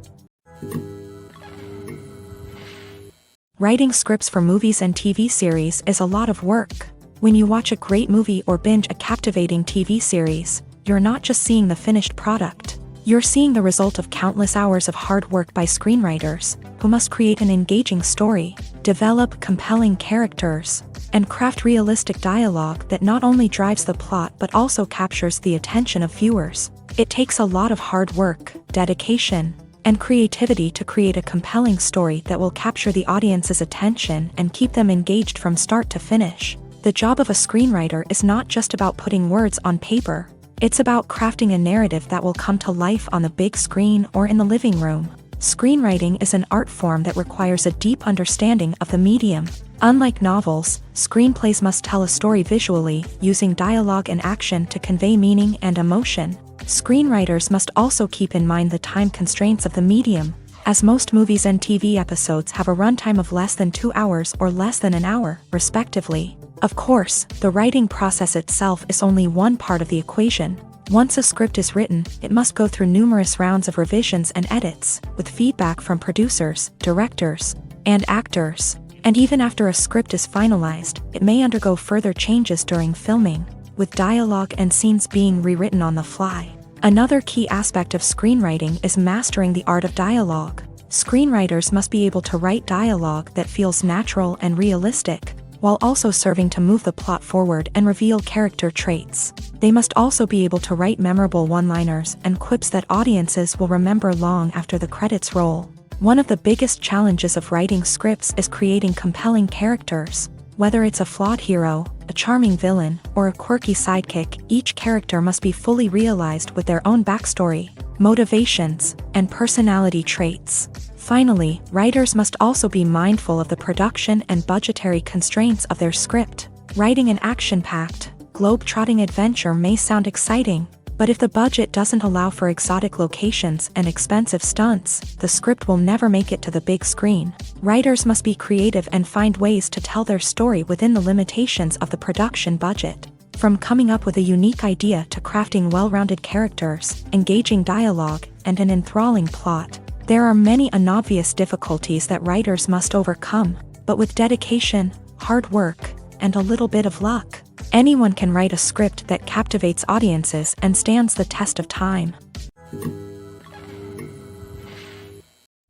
Writing scripts for movies and TV series is a lot of work. When you watch a great movie or binge a captivating TV series, you're not just seeing the finished product. You're seeing the result of countless hours of hard work by screenwriters, who must create an engaging story, develop compelling characters, and craft realistic dialogue that not only drives the plot but also captures the attention of viewers. It takes a lot of hard work, dedication, and creativity to create a compelling story that will capture the audience's attention and keep them engaged from start to finish. The job of a screenwriter is not just about putting words on paper. It's about crafting a narrative that will come to life on the big screen or in the living room. Screenwriting is an art form that requires a deep understanding of the medium. Unlike novels, screenplays must tell a story visually, using dialogue and action to convey meaning and emotion. Screenwriters must also keep in mind the time constraints of the medium, as most movies and TV episodes have a runtime of less than 2 hours or less than an hour, respectively. Of course, the writing process itself is only one part of the equation. Once a script is written, it must go through numerous rounds of revisions and edits, with feedback from producers, directors, and actors. And even after a script is finalized, it may undergo further changes during filming, with dialogue and scenes being rewritten on the fly. Another key aspect of screenwriting is mastering the art of dialogue. Screenwriters must be able to write dialogue that feels natural and realistic, while also serving to move the plot forward and reveal character traits. They must also be able to write memorable one-liners and quips that audiences will remember long after the credits roll. One of the biggest challenges of writing scripts is creating compelling characters. Whether it's a flawed hero, a charming villain, or a quirky sidekick, each character must be fully realized with their own backstory, motivations, and personality traits. Finally, writers must also be mindful of the production and budgetary constraints of their script. Writing an action-packed, globe-trotting adventure may sound exciting, but if the budget doesn't allow for exotic locations and expensive stunts, the script will never make it to the big screen. Writers must be creative and find ways to tell their story within the limitations of the production budget. From coming up with a unique idea to crafting well-rounded characters, engaging dialogue, and an enthralling plot, there are many unobvious difficulties that writers must overcome, but with dedication, hard work, and a little bit of luck, anyone can write a script that captivates audiences and stands the test of time.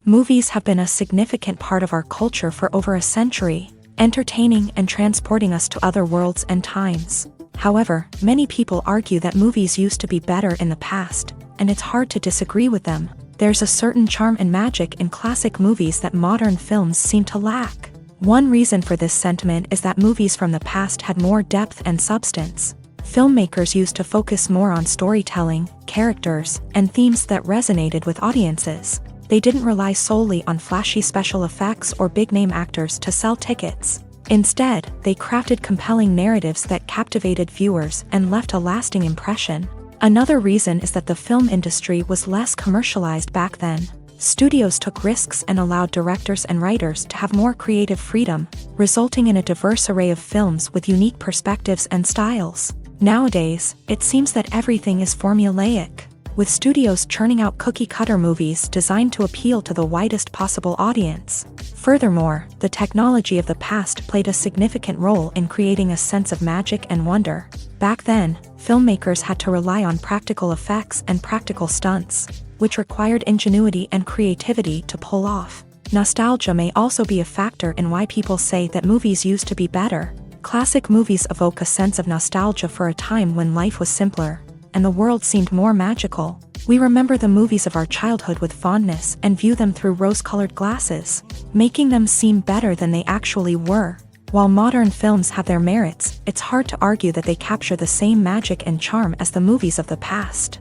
Movies have been a significant part of our culture for over a century, entertaining and transporting us to other worlds and times. However, many people argue that movies used to be better in the past, and it's hard to disagree with them. There's a certain charm and magic in classic movies that modern films seem to lack. One reason for this sentiment is that movies from the past had more depth and substance. Filmmakers used to focus more on storytelling, characters, and themes that resonated with audiences. They didn't rely solely on flashy special effects or big-name actors to sell tickets. Instead, they crafted compelling narratives that captivated viewers and left a lasting impression. Another reason is that the film industry was less commercialized back then. Studios took risks and allowed directors and writers to have more creative freedom, resulting in a diverse array of films with unique perspectives and styles. Nowadays, it seems that everything is formulaic, with studios churning out cookie-cutter movies designed to appeal to the widest possible audience. Furthermore, the technology of the past played a significant role in creating a sense of magic and wonder. Back then, filmmakers had to rely on practical effects and practical stunts, which required ingenuity and creativity to pull off. Nostalgia may also be a factor in why people say that movies used to be better. Classic movies evoke a sense of nostalgia for a time when life was simpler, and the world seemed more magical. We remember the movies of our childhood with fondness and view them through rose-colored glasses, making them seem better than they actually were. While modern films have their merits, it's hard to argue that they capture the same magic and charm as the movies of the past.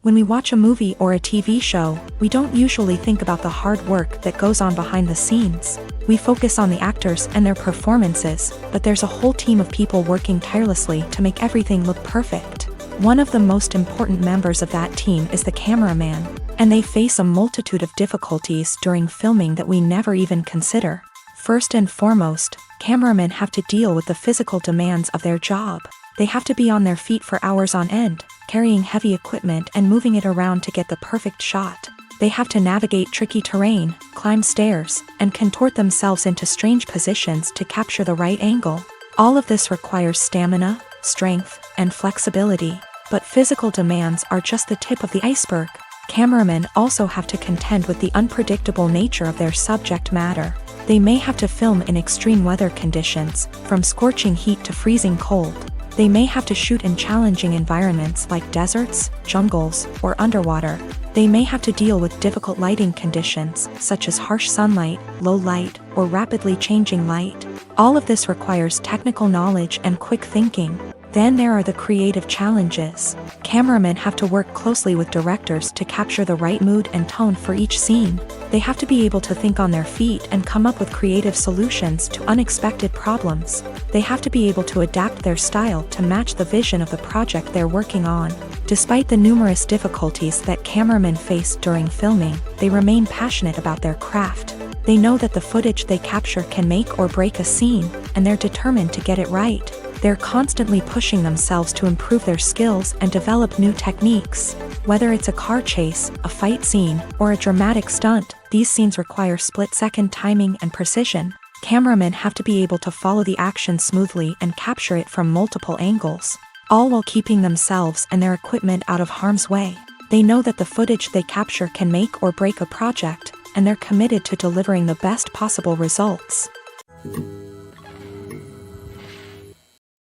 When we watch a movie or a TV show, we don't usually think about the hard work that goes on behind the scenes. We focus on the actors and their performances, but there's a whole team of people working tirelessly to make everything look perfect. One of the most important members of that team is the cameraman, and they face a multitude of difficulties during filming that we never even consider. First and foremost, cameramen have to deal with the physical demands of their job. They have to be on their feet for hours on end, carrying heavy equipment and moving it around to get the perfect shot. They have to navigate tricky terrain, climb stairs, and contort themselves into strange positions to capture the right angle. All of this requires stamina, strength, and flexibility. But physical demands are just the tip of the iceberg. Cameramen also have to contend with the unpredictable nature of their subject matter. They may have to film in extreme weather conditions, from scorching heat to freezing cold. They may have to shoot in challenging environments like deserts, jungles, or underwater. They may have to deal with difficult lighting conditions, such as harsh sunlight, low light, or rapidly changing light. All of this requires technical knowledge and quick thinking. Then there are the creative challenges. Cameramen have to work closely with directors to capture the right mood and tone for each scene. They have to be able to think on their feet and come up with creative solutions to unexpected problems. They have to be able to adapt their style to match the vision of the project they're working on. Despite the numerous difficulties that cameramen face during filming, they remain passionate about their craft. They know that the footage they capture can make or break a scene, and they're determined to get it right. They're constantly pushing themselves to improve their skills and develop new techniques. Whether it's a car chase, a fight scene, or a dramatic stunt, these scenes require split-second timing and precision. Cameramen have to be able to follow the action smoothly and capture it from multiple angles, all while keeping themselves and their equipment out of harm's way. They know that the footage they capture can make or break a project, and they're committed to delivering the best possible results.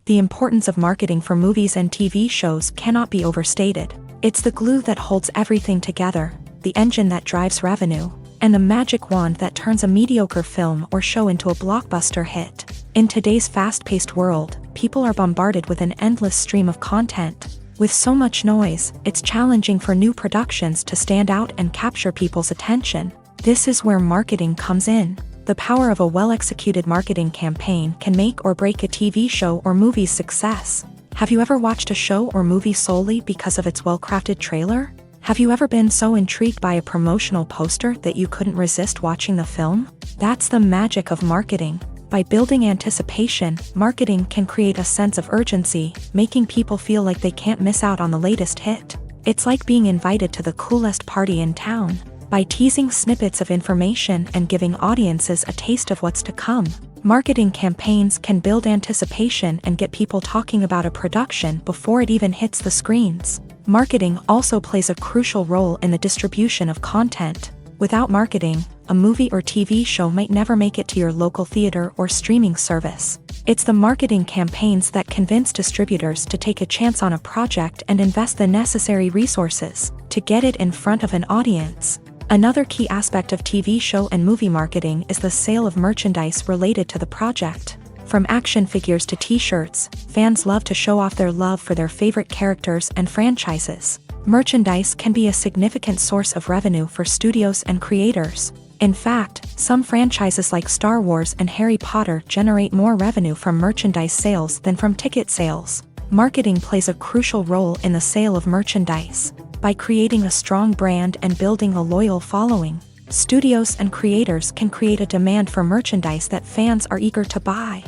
The importance of marketing for movies and TV shows cannot be overstated. It's the glue that holds everything together, the engine that drives revenue, and the magic wand that turns a mediocre film or show into a blockbuster hit. In today's fast-paced world, people are bombarded with an endless stream of content. With so much noise, it's challenging for new productions to stand out and capture people's attention. This is where marketing comes in. The power of a well-executed marketing campaign can make or break a TV show or movie's success. Have you ever watched a show or movie solely because of its well-crafted trailer? Have you ever been so intrigued by a promotional poster that you couldn't resist watching the film? That's the magic of marketing. By building anticipation, marketing can create a sense of urgency, making people feel like they can't miss out on the latest hit. It's like being invited to the coolest party in town. By teasing snippets of information and giving audiences a taste of what's to come, marketing campaigns can build anticipation and get people talking about a production before it even hits the screens. Marketing also plays a crucial role in the distribution of content. Without marketing, a movie or TV show might never make it to your local theater or streaming service. It's the marketing campaigns that convince distributors to take a chance on a project and invest the necessary resources to get it in front of an audience. Another key aspect of TV show and movie marketing is the sale of merchandise related to the project. From action figures to t-shirts, fans love to show off their love for their favorite characters and franchises. Merchandise can be a significant source of revenue for studios and creators. In fact, some franchises like Star Wars and Harry Potter generate more revenue from merchandise sales than from ticket sales. Marketing plays a crucial role in the sale of merchandise. By creating a strong brand and building a loyal following, studios and creators can create a demand for merchandise that fans are eager to buy.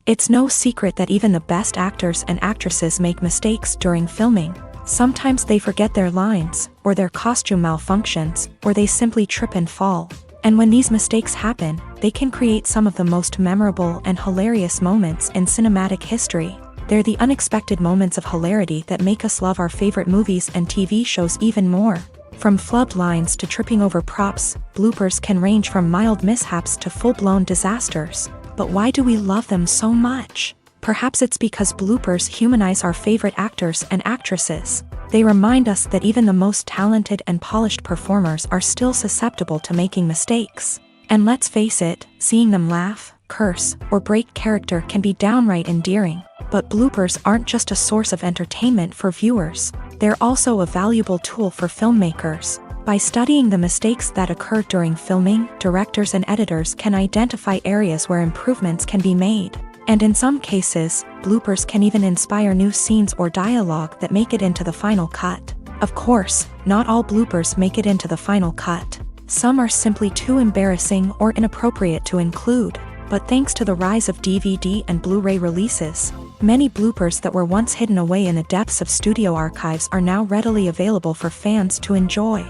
It's no secret that even the best actors and actresses make mistakes during filming. Sometimes they forget their lines, or their costume malfunctions, or they simply trip and fall. And when these mistakes happen, they can create some of the most memorable and hilarious moments in cinematic history. They're the unexpected moments of hilarity that make us love our favorite movies and TV shows even more. From flubbed lines to tripping over props, bloopers can range from mild mishaps to full-blown disasters. But why do we love them so much? Perhaps it's because bloopers humanize our favorite actors and actresses. They remind us that even the most talented and polished performers are still susceptible to making mistakes. And let's face it, seeing them laugh, curse, or break character can be downright endearing. But bloopers aren't just a source of entertainment for viewers. They're also a valuable tool for filmmakers. By studying the mistakes that occur during filming, directors and editors can identify areas where improvements can be made. And in some cases, bloopers can even inspire new scenes or dialogue that make it into the final cut. Of course, not all bloopers make it into the final cut. Some are simply too embarrassing or inappropriate to include. But thanks to the rise of DVD and Blu-ray releases, many bloopers that were once hidden away in the depths of studio archives are now readily available for fans to enjoy.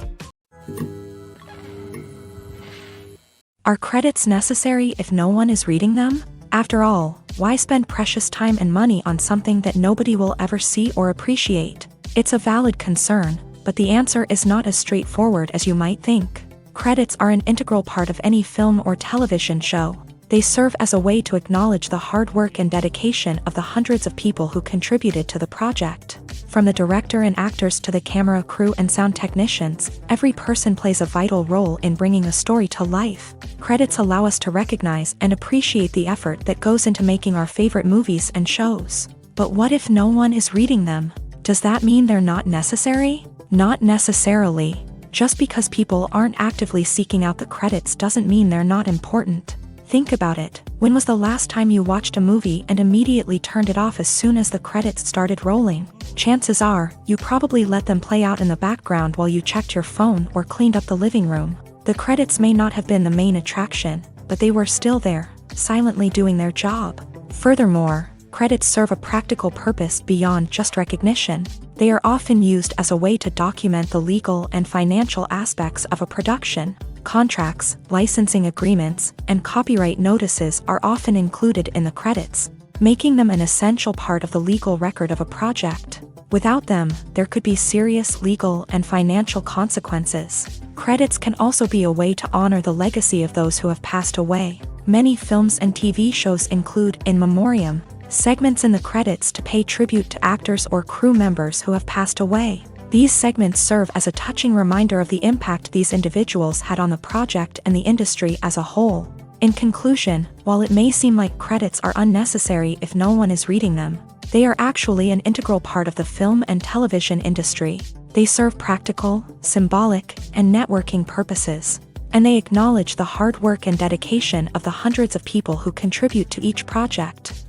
Are credits necessary if no one is reading them? After all, why spend precious time and money on something that nobody will ever see or appreciate? It's a valid concern, but the answer is not as straightforward as you might think. Credits are an integral part of any film or television show. They serve as a way to acknowledge the hard work and dedication of the hundreds of people who contributed to the project. From the director and actors to the camera crew and sound technicians, every person plays a vital role in bringing a story to life. Credits allow us to recognize and appreciate the effort that goes into making our favorite movies and shows. But what if no one is reading them? Does that mean they're not necessary? Not necessarily. Just because people aren't actively seeking out the credits doesn't mean they're not important. Think about it. When was the last time you watched a movie and immediately turned it off as soon as the credits started rolling? Chances are, you probably let them play out in the background while you checked your phone or cleaned up the living room. The credits may not have been the main attraction, but they were still there, silently doing their job. Furthermore, credits serve a practical purpose beyond just recognition. They are often used as a way to document the legal and financial aspects of a production. Contracts, licensing agreements, and copyright notices are often included in the credits, making them an essential part of the legal record of a project. Without them, there could be serious legal and financial consequences. Credits can also be a way to honor the legacy of those who have passed away. Many films and TV shows include in memoriam segments in the credits to pay tribute to actors or crew members who have passed away. These segments serve as a touching reminder of the impact these individuals had on the project and the industry as a whole. In conclusion, while it may seem like credits are unnecessary if no one is reading them, they are actually an integral part of the film and television industry. They serve practical, symbolic, and networking purposes, and they acknowledge the hard work and dedication of the hundreds of people who contribute to each project.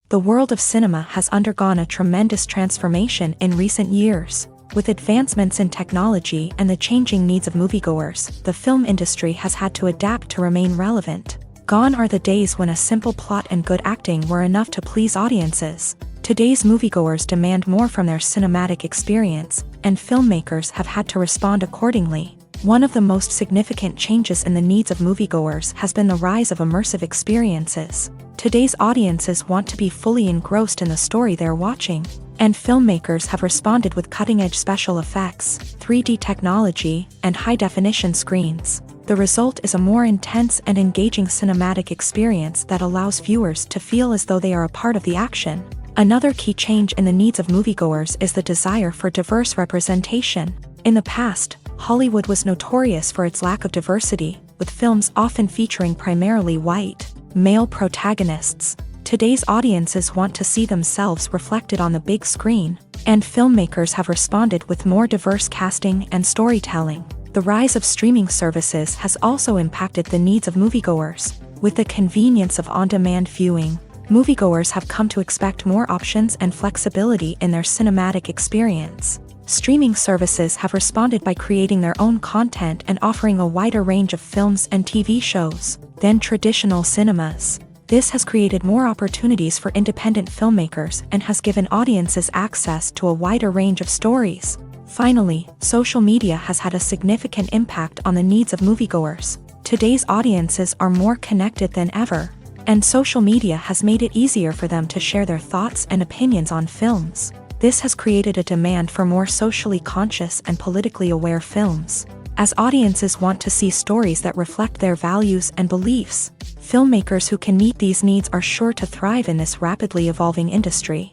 The world of cinema has undergone a tremendous transformation in recent years. With advancements in technology and the changing needs of moviegoers, the film industry has had to adapt to remain relevant. Gone are the days when a simple plot and good acting were enough to please audiences. Today's moviegoers demand more from their cinematic experience, and filmmakers have had to respond accordingly. One of the most significant changes in the needs of moviegoers has been the rise of immersive experiences. Today's audiences want to be fully engrossed in the story they're watching, and filmmakers have responded with cutting-edge special effects, 3D technology, and high-definition screens. The result is a more intense and engaging cinematic experience that allows viewers to feel as though they are a part of the action. Another key change in the needs of moviegoers is the desire for diverse representation. In the past, Hollywood was notorious for its lack of diversity, with films often featuring primarily white, male protagonists. Today's audiences want to see themselves reflected on the big screen, and filmmakers have responded with more diverse casting and storytelling. The rise of streaming services has also impacted the needs of moviegoers. With the convenience of on-demand viewing, moviegoers have come to expect more options and flexibility in their cinematic experience. Streaming services have responded by creating their own content and offering a wider range of films and TV shows than traditional cinemas. This has created more opportunities for independent filmmakers and has given audiences access to a wider range of stories. Finally, social media has had a significant impact on the needs of moviegoers. Today's audiences are more connected than ever, and social media has made it easier for them to share their thoughts and opinions on films. This has created a demand for more socially conscious and politically aware films. As audiences want to see stories that reflect their values and beliefs, filmmakers who can meet these needs are sure to thrive in this rapidly evolving industry.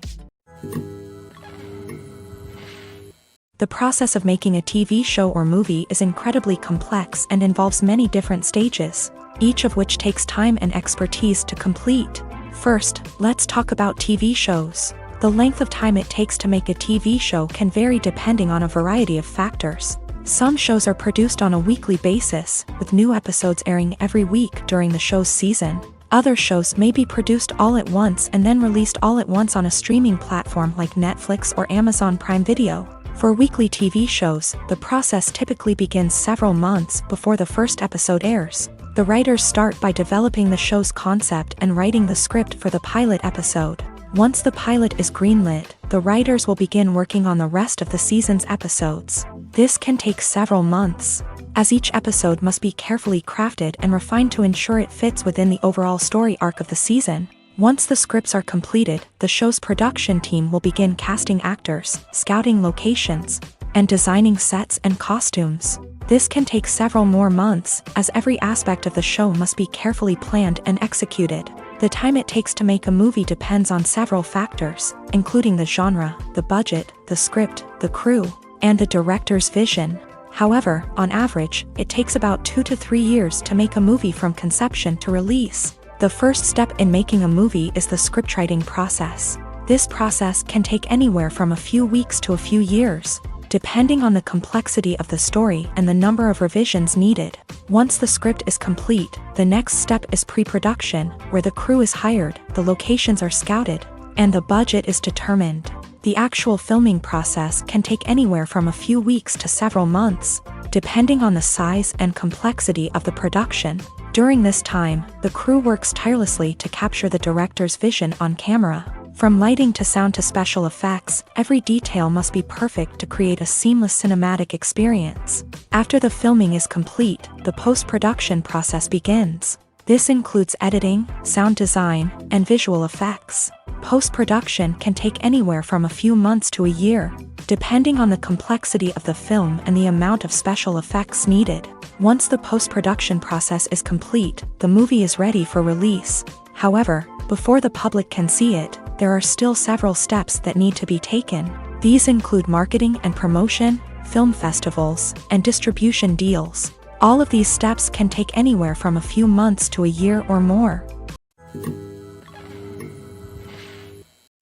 The process of making a TV show or movie is incredibly complex and involves many different stages, each of which takes time and expertise to complete. First, let's talk about TV shows. The length of time it takes to make a TV show can vary depending on a variety of factors. Some shows are produced on a weekly basis, with new episodes airing every week during the show's season. Other shows may be produced all at once and then released all at once on a streaming platform like Netflix or Amazon Prime Video. For weekly TV shows, the process typically begins several months before the first episode airs. The writers start by developing the show's concept and writing the script for the pilot episode. Once the pilot is greenlit, the writers will begin working on the rest of the season's episodes. This can take several months, as each episode must be carefully crafted and refined to ensure it fits within the overall story arc of the season. Once the scripts are completed, the show's production team will begin casting actors, scouting locations, and designing sets and costumes. This can take several more months, as every aspect of the show must be carefully planned and executed. The time it takes to make a movie depends on several factors, including the genre, the budget, the script, the crew, and the director's vision. However, on average, it takes about 2 to 3 years to make a movie from conception to release. The first step in making a movie is the scriptwriting process. This process can take anywhere from a few weeks to a few years, depending on the complexity of the story and the number of revisions needed. Once the script is complete, the next step is pre-production, where the crew is hired, the locations are scouted, and the budget is determined. The actual filming process can take anywhere from a few weeks to several months, depending on the size and complexity of the production. During this time, the crew works tirelessly to capture the director's vision on camera. From lighting to sound to special effects, every detail must be perfect to create a seamless cinematic experience. After the filming is complete, the post-production process begins. This includes editing, sound design, and visual effects. Post-production can take anywhere from a few months to a year, depending on the complexity of the film and the amount of special effects needed. Once the post-production process is complete, the movie is ready for release. However, before the public can see it, there are still several steps that need to be taken. These include marketing and promotion, film festivals, and distribution deals. All of these steps can take anywhere from a few months to a year or more.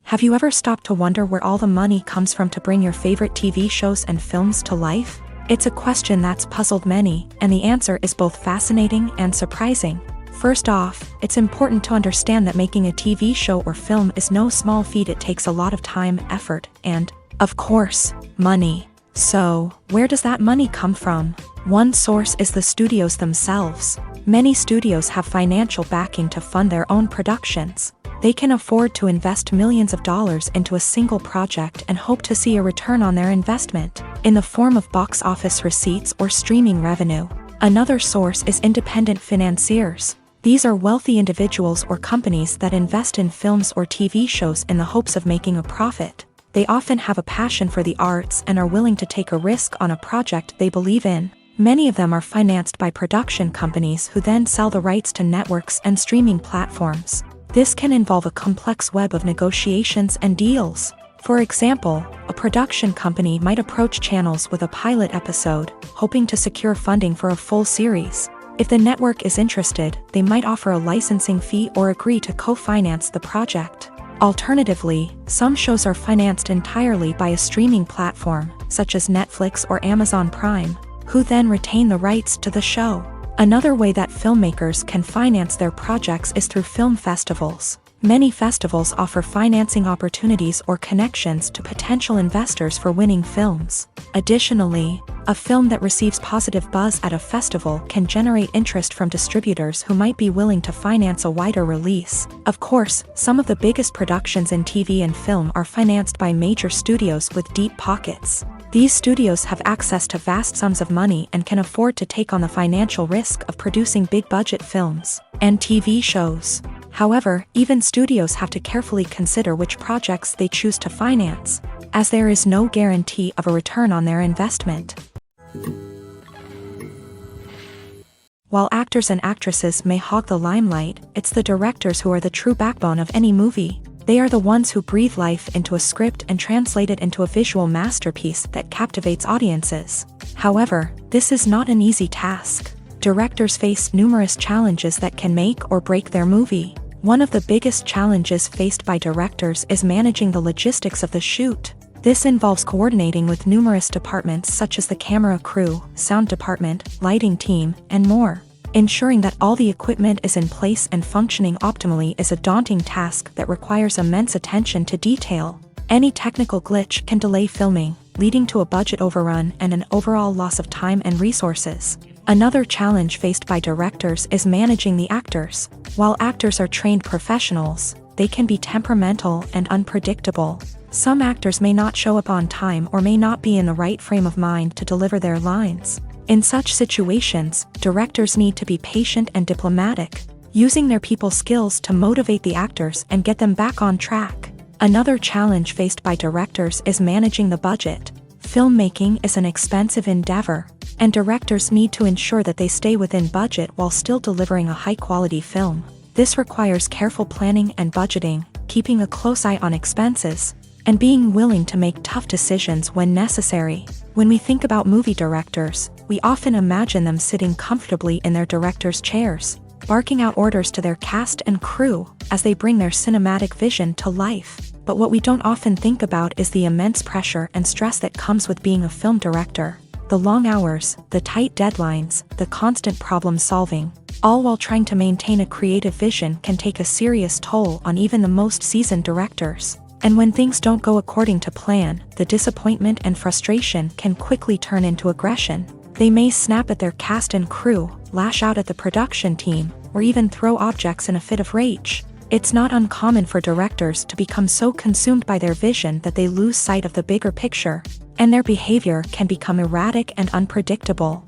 Have you ever stopped to wonder where all the money comes from to bring your favorite TV shows and films to life? It's a question that's puzzled many, and the answer is both fascinating and surprising. First off, it's important to understand that making a TV show or film is no small feat. It takes a lot of time, effort, and, of course, money. So, where does that money come from? One source is the studios themselves. Many studios have financial backing to fund their own productions. They can afford to invest millions of dollars into a single project and hope to see a return on their investment, in the form of box office receipts or streaming revenue. Another source is independent financiers. These are wealthy individuals or companies that invest in films or TV shows in the hopes of making a profit. They often have a passion for the arts and are willing to take a risk on a project they believe in. Many of them are financed by production companies who then sell the rights to networks and streaming platforms. This can involve a complex web of negotiations and deals. For example, a production company might approach channels with a pilot episode, hoping to secure funding for a full series. If the network is interested, they might offer a licensing fee or agree to co-finance the project. Alternatively, some shows are financed entirely by a streaming platform, such as Netflix or Amazon Prime, who then retain the rights to the show. Another way that filmmakers can finance their projects is through film festivals. Many festivals offer financing opportunities or connections to potential investors for winning films. Additionally, a film that receives positive buzz at a festival can generate interest from distributors who might be willing to finance a wider release. Of course, some of the biggest productions in TV and film are financed by major studios with deep pockets. These studios have access to vast sums of money and can afford to take on the financial risk of producing big-budget films and TV shows. However, even studios have to carefully consider which projects they choose to finance, as there is no guarantee of a return on their investment. While actors and actresses may hog the limelight, it's the directors who are the true backbone of any movie. They are the ones who breathe life into a script and translate it into a visual masterpiece that captivates audiences. However, this is not an easy task. Directors face numerous challenges that can make or break their movie. One of the biggest challenges faced by directors is managing the logistics of the shoot. This involves coordinating with numerous departments such as the camera crew, sound department, lighting team, and more. Ensuring that all the equipment is in place and functioning optimally is a daunting task that requires immense attention to detail. Any technical glitch can delay filming, leading to a budget overrun and an overall loss of time and resources. Another challenge faced by directors is managing the actors. While actors are trained professionals, they can be temperamental and unpredictable. Some actors may not show up on time or may not be in the right frame of mind to deliver their lines. In such situations, directors need to be patient and diplomatic, using their people skills to motivate the actors and get them back on track. Another challenge faced by directors is managing the budget. Filmmaking is an expensive endeavor, and directors need to ensure that they stay within budget while still delivering a high-quality film. This requires careful planning and budgeting, keeping a close eye on expenses, and being willing to make tough decisions when necessary. When we think about movie directors, we often imagine them sitting comfortably in their director's chairs, barking out orders to their cast and crew as they bring their cinematic vision to life. but what we don't often think about is the immense pressure and stress that comes with being a film director. The long hours, the tight deadlines, the constant problem solving, all while trying to maintain a creative vision can take a serious toll on even the most seasoned directors. And when things don't go according to plan, the disappointment and frustration can quickly turn into aggression. They may snap at their cast and crew, lash out at the production team, or even throw objects in a fit of rage. It's not uncommon for directors to become so consumed by their vision that they lose sight of the bigger picture, and their behavior can become erratic and unpredictable.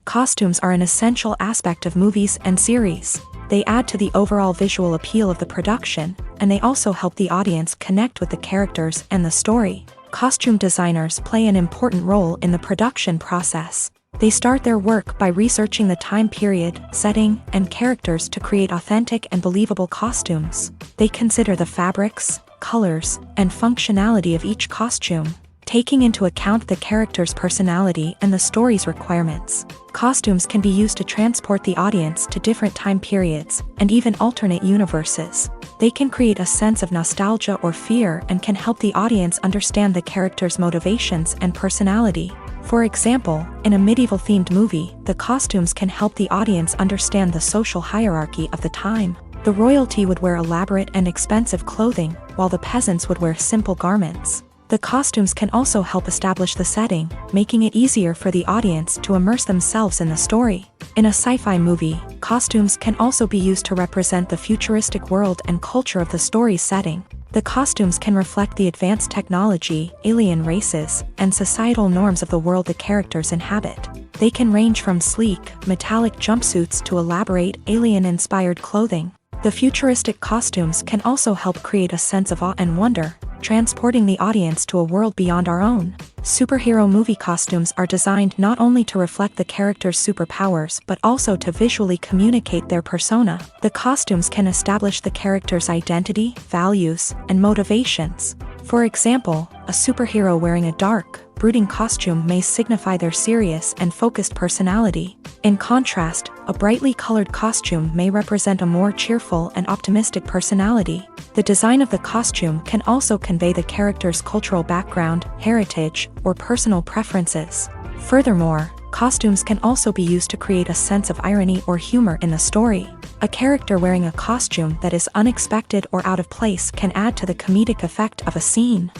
Costumes are an essential aspect of movies and series. They add to the overall visual appeal of the production, and they also help the audience connect with the characters and the story. Costume designers play an important role in the production process. They start their work by researching the time period, setting, and characters to create authentic and believable costumes. They consider the fabrics, colors, and functionality of each costume, taking into account the character's personality and the story's requirements. Costumes can be used to transport the audience to different time periods and even alternate universes. They can create a sense of nostalgia or fear and can help the audience understand the character's motivations and personality. For example, in a medieval-themed movie, the costumes can help the audience understand the social hierarchy of the time. The royalty would wear elaborate and expensive clothing, while the peasants would wear simple garments. The costumes can also help establish the setting, making it easier for the audience to immerse themselves in the story. In a sci-fi movie, costumes can also be used to represent the futuristic world and culture of the story's setting. The costumes can reflect the advanced technology, alien races, and societal norms of the world the characters inhabit. They can range from sleek, metallic jumpsuits to elaborate, alien-inspired clothing. The futuristic costumes can also help create a sense of awe and wonder, transporting the audience to a world beyond our own. Superhero movie costumes are designed not only to reflect the character's superpowers but also to visually communicate their persona. The costumes can establish the character's identity, values, and motivations. For example, a superhero wearing a dark, brooding costume may signify their serious and focused personality. In contrast, a brightly colored costume may represent a more cheerful and optimistic personality. The design of the costume can also convey the character's cultural background, heritage, or personal preferences. Furthermore, costumes can also be used to create a sense of irony or humor in the story. A character wearing a costume that is unexpected or out of place can add to the comedic effect of a scene.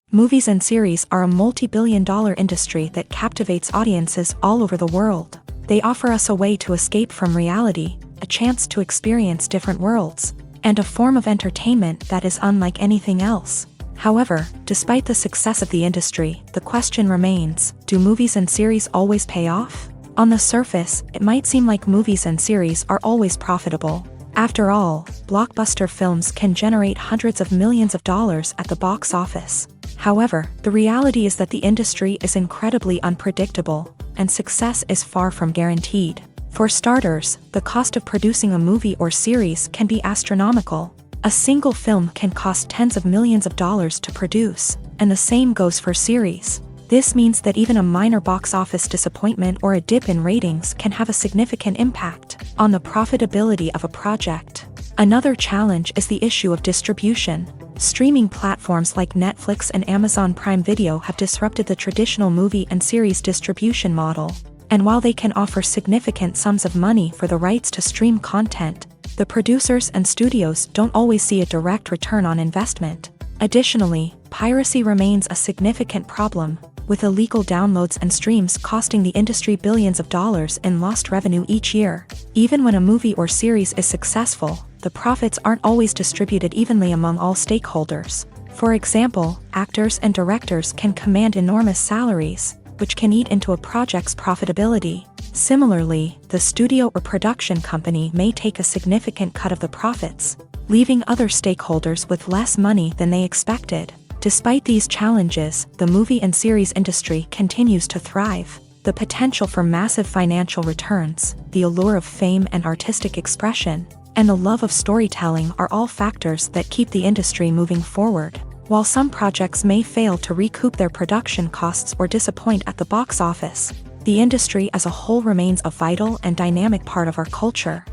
Movies and series are a multi-billion-dollar industry that captivates audiences all over the world. They offer us a way to escape from reality, a chance to experience different worlds, and a form of entertainment that is unlike anything else. However, despite the success of the industry, the question remains, do movies and series always pay off? On the surface, it might seem like movies and series are always profitable. After all, blockbuster films can generate hundreds of millions of dollars at the box office. However, the reality is that the industry is incredibly unpredictable, and success is far from guaranteed. For starters, the cost of producing a movie or series can be astronomical. A single film can cost tens of millions of dollars to produce, and the same goes for series. This means that even a minor box office disappointment or a dip in ratings can have a significant impact on the profitability of a project. Another challenge is the issue of distribution. Streaming platforms like Netflix and Amazon Prime Video have disrupted the traditional movie and series distribution model. And while they can offer significant sums of money for the rights to stream content, the producers and studios don't always see a direct return on investment. Additionally, piracy remains a significant problem, with illegal downloads and streams costing the industry billions of dollars in lost revenue each year. Even when a movie or series is successful, the profits aren't always distributed evenly among all stakeholders. For example, actors and directors can command enormous salaries, which can eat into a project's profitability. Similarly, the studio or production company may take a significant cut of the profits, leaving other stakeholders with less money than they expected. Despite these challenges, the movie and series industry continues to thrive. The potential for massive financial returns, the allure of fame and artistic expression, and the love of storytelling are all factors that keep the industry moving forward. While some projects may fail to recoup their production costs or disappoint at the box office, the industry as a whole remains a vital and dynamic part of our culture.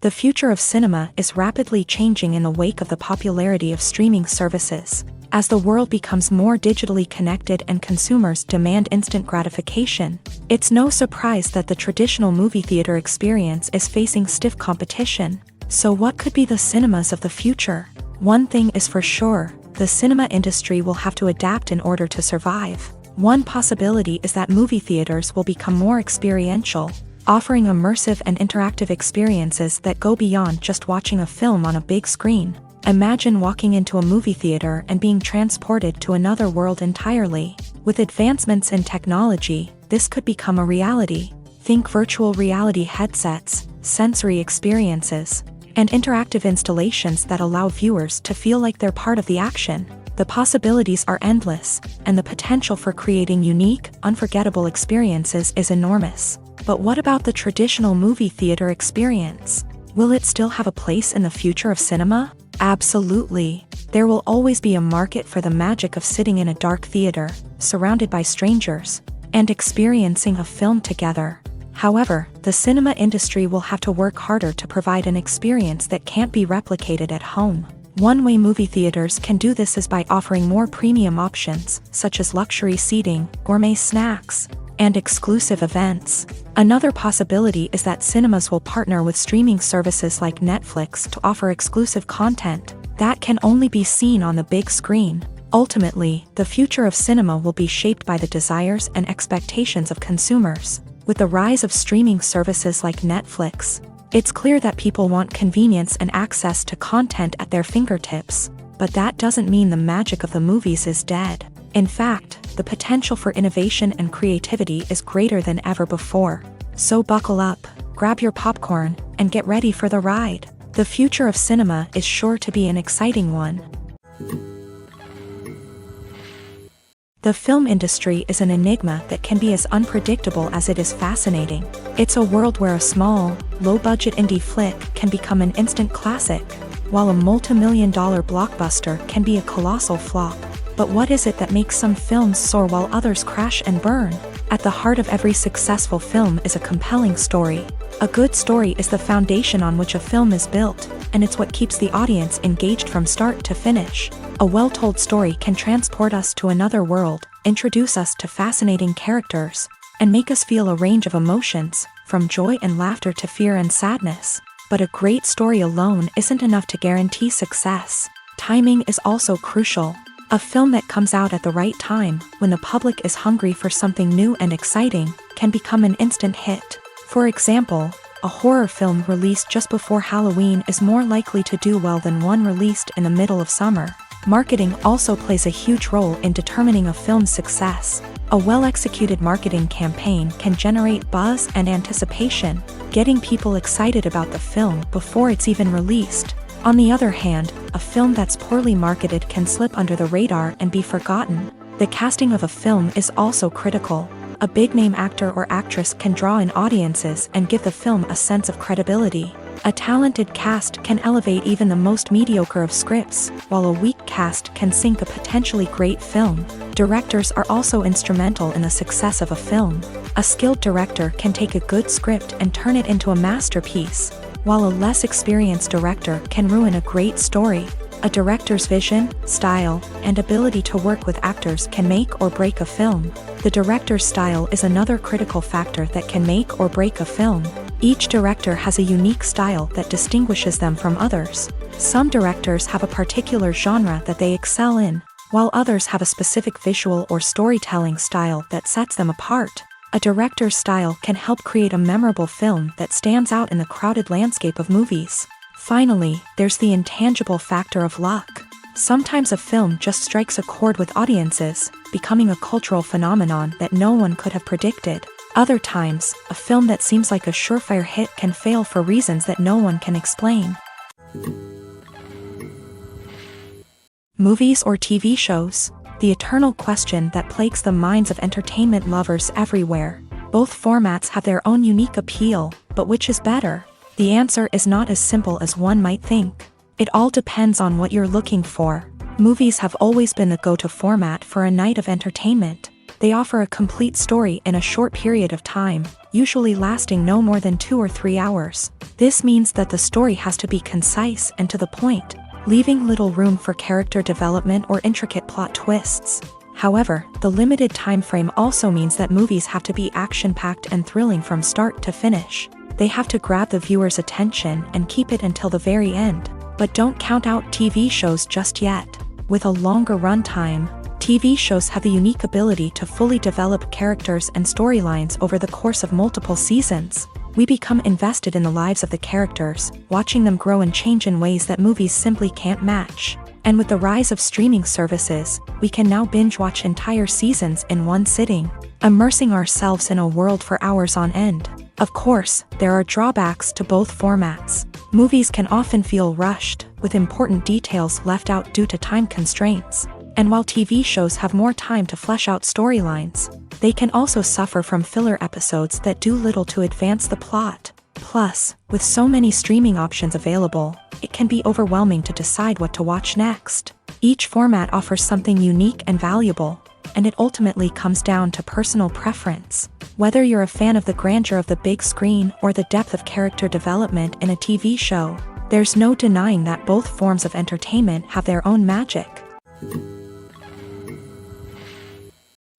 The future of cinema is rapidly changing in the wake of the popularity of streaming services. As the world becomes more digitally connected and consumers demand instant gratification, it's no surprise that the traditional movie theater experience is facing stiff competition. So what could be the cinemas of the future? One thing is for sure, the cinema industry will have to adapt in order to survive. One possibility is that movie theaters will become more experiential, offering immersive and interactive experiences that go beyond just watching a film on a big screen. Imagine walking into a movie theater and being transported to another world entirely. With advancements in technology, this could become a reality. Think virtual reality headsets, sensory experiences, and interactive installations that allow viewers to feel like they're part of the action. The possibilities are endless, and the potential for creating unique, unforgettable experiences is enormous. But what about the traditional movie theater experience? Will it still have a place in the future of cinema? Absolutely. There will always be a market for the magic of sitting in a dark theater, surrounded by strangers, and experiencing a film together. However, the cinema industry will have to work harder to provide an experience that can't be replicated at home. One way movie theaters can do this is by offering more premium options, such as luxury seating, gourmet snacks, and exclusive events. Another possibility is that cinemas will partner with streaming services like Netflix to offer exclusive content that can only be seen on the big screen. Ultimately, the future of cinema will be shaped by the desires and expectations of consumers. With the rise of streaming services like Netflix, it's clear that people want convenience and access to content at their fingertips. But that doesn't mean the magic of the movies is dead. In fact, the potential for innovation and creativity is greater than ever before. So buckle up, grab your popcorn, and get ready for the ride. The future of cinema is sure to be an exciting one. The film industry is an enigma that can be as unpredictable as it is fascinating. It's a world where a small, low-budget indie flick can become an instant classic, while a multi-million-dollar blockbuster can be a colossal flop. But what is it that makes some films soar while others crash and burn? At the heart of every successful film is a compelling story. A good story is the foundation on which a film is built, and it's what keeps the audience engaged from start to finish. A well-told story can transport us to another world, introduce us to fascinating characters, and make us feel a range of emotions, from joy and laughter to fear and sadness. But a great story alone isn't enough to guarantee success. Timing is also crucial. A film that comes out at the right time, when the public is hungry for something new and exciting, can become an instant hit. For example, a horror film released just before Halloween is more likely to do well than one released in the middle of summer. Marketing also plays a huge role in determining a film's success. A well-executed marketing campaign can generate buzz and anticipation, getting people excited about the film before it's even released. On the other hand, a film that's poorly marketed can slip under the radar and be forgotten. The casting of a film is also critical. A big-name actor or actress can draw in audiences and give the film a sense of credibility. A talented cast can elevate even the most mediocre of scripts, while a weak cast can sink a potentially great film. Directors are also instrumental in the success of a film. A skilled director can take a good script and turn it into a masterpiece, while a less experienced director can ruin a great story. A director's vision, style, and ability to work with actors can make or break a film. The director's style is another critical factor that can make or break a film. Each director has a unique style that distinguishes them from others. Some directors have a particular genre that they excel in, while others have a specific visual or storytelling style that sets them apart. A director's style can help create a memorable film that stands out in the crowded landscape of movies. Finally, there's the intangible factor of luck. Sometimes a film just strikes a chord with audiences, becoming a cultural phenomenon that no one could have predicted. Other times, a film that seems like a surefire hit can fail for reasons that no one can explain. Movies or TV shows? The eternal question that plagues the minds of entertainment lovers everywhere. Both formats have their own unique appeal, but which is better? The answer is not as simple as one might think. It all depends on what you're looking for. Movies have always been the go-to format for a night of entertainment. They offer a complete story in a short period of time, usually lasting no more than 2 or 3 hours. This means that the story has to be concise and to the point, leaving little room for character development or intricate plot twists. However, the limited time frame also means that movies have to be action-packed and thrilling from start to finish. They have to grab the viewer's attention and keep it until the very end. But don't count out TV shows just yet. With a longer runtime, TV shows have the unique ability to fully develop characters and storylines over the course of multiple seasons. We become invested in the lives of the characters, watching them grow and change in ways that movies simply can't match. And with the rise of streaming services, we can now binge-watch entire seasons in one sitting, immersing ourselves in a world for hours on end. Of course, there are drawbacks to both formats. Movies can often feel rushed, with important details left out due to time constraints. And while TV shows have more time to flesh out storylines, they can also suffer from filler episodes that do little to advance the plot. Plus, with so many streaming options available, it can be overwhelming to decide what to watch next. Each format offers something unique and valuable, and it ultimately comes down to personal preference. Whether you're a fan of the grandeur of the big screen or the depth of character development in a TV show, there's no denying that both forms of entertainment have their own magic.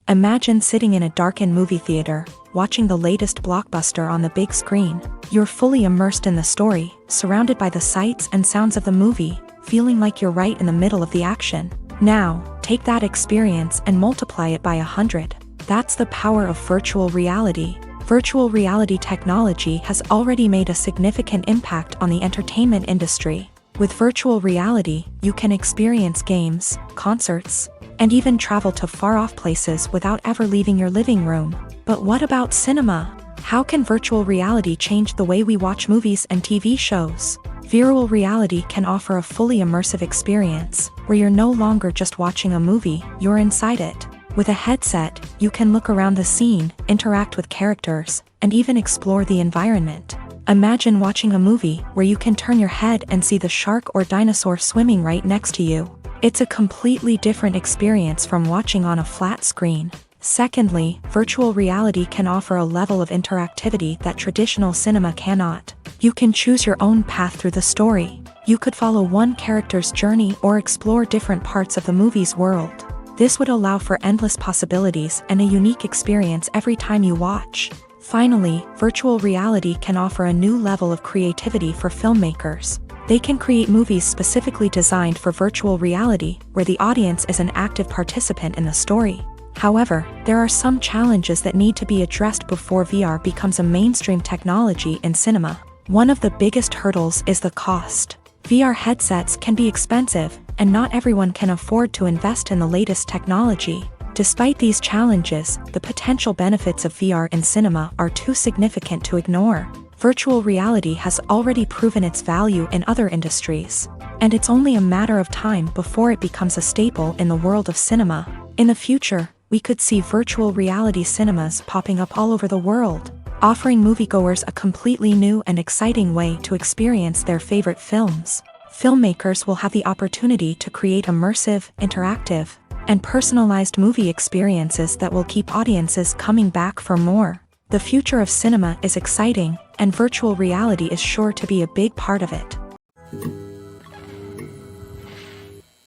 Imagine sitting in a darkened movie theater, watching the latest blockbuster on the big screen. You're fully immersed in the story, surrounded by the sights and sounds of the movie, feeling like you're right in the middle of the action. Now, take that experience and multiply it by 100. That's the power of virtual reality. Virtual reality technology has already made a significant impact on the entertainment industry. With virtual reality, you can experience games, concerts, and even travel to far-off places without ever leaving your living room. But what about cinema? How can virtual reality change the way we watch movies and TV shows? Virtual reality can offer a fully immersive experience, where you're no longer just watching a movie, you're inside it. With a headset, you can look around the scene, interact with characters, and even explore the environment. Imagine watching a movie where you can turn your head and see the shark or dinosaur swimming right next to you. It's a completely different experience from watching on a flat screen. Secondly, virtual reality can offer a level of interactivity that traditional cinema cannot. You can choose your own path through the story. You could follow one character's journey or explore different parts of the movie's world. This would allow for endless possibilities and a unique experience every time you watch. Finally, virtual reality can offer a new level of creativity for filmmakers. They can create movies specifically designed for virtual reality, where the audience is an active participant in the story. However, there are some challenges that need to be addressed before VR becomes a mainstream technology in cinema. One of the biggest hurdles is the cost. VR headsets can be expensive, and not everyone can afford to invest in the latest technology. Despite these challenges, the potential benefits of VR in cinema are too significant to ignore. Virtual reality has already proven its value in other industries, and it's only a matter of time before it becomes a staple in the world of cinema. In the future, we could see virtual reality cinemas popping up all over the world, offering moviegoers a completely new and exciting way to experience their favorite films. Filmmakers will have the opportunity to create immersive, interactive, and personalized movie experiences that will keep audiences coming back for more. The future of cinema is exciting, and virtual reality is sure to be a big part of it.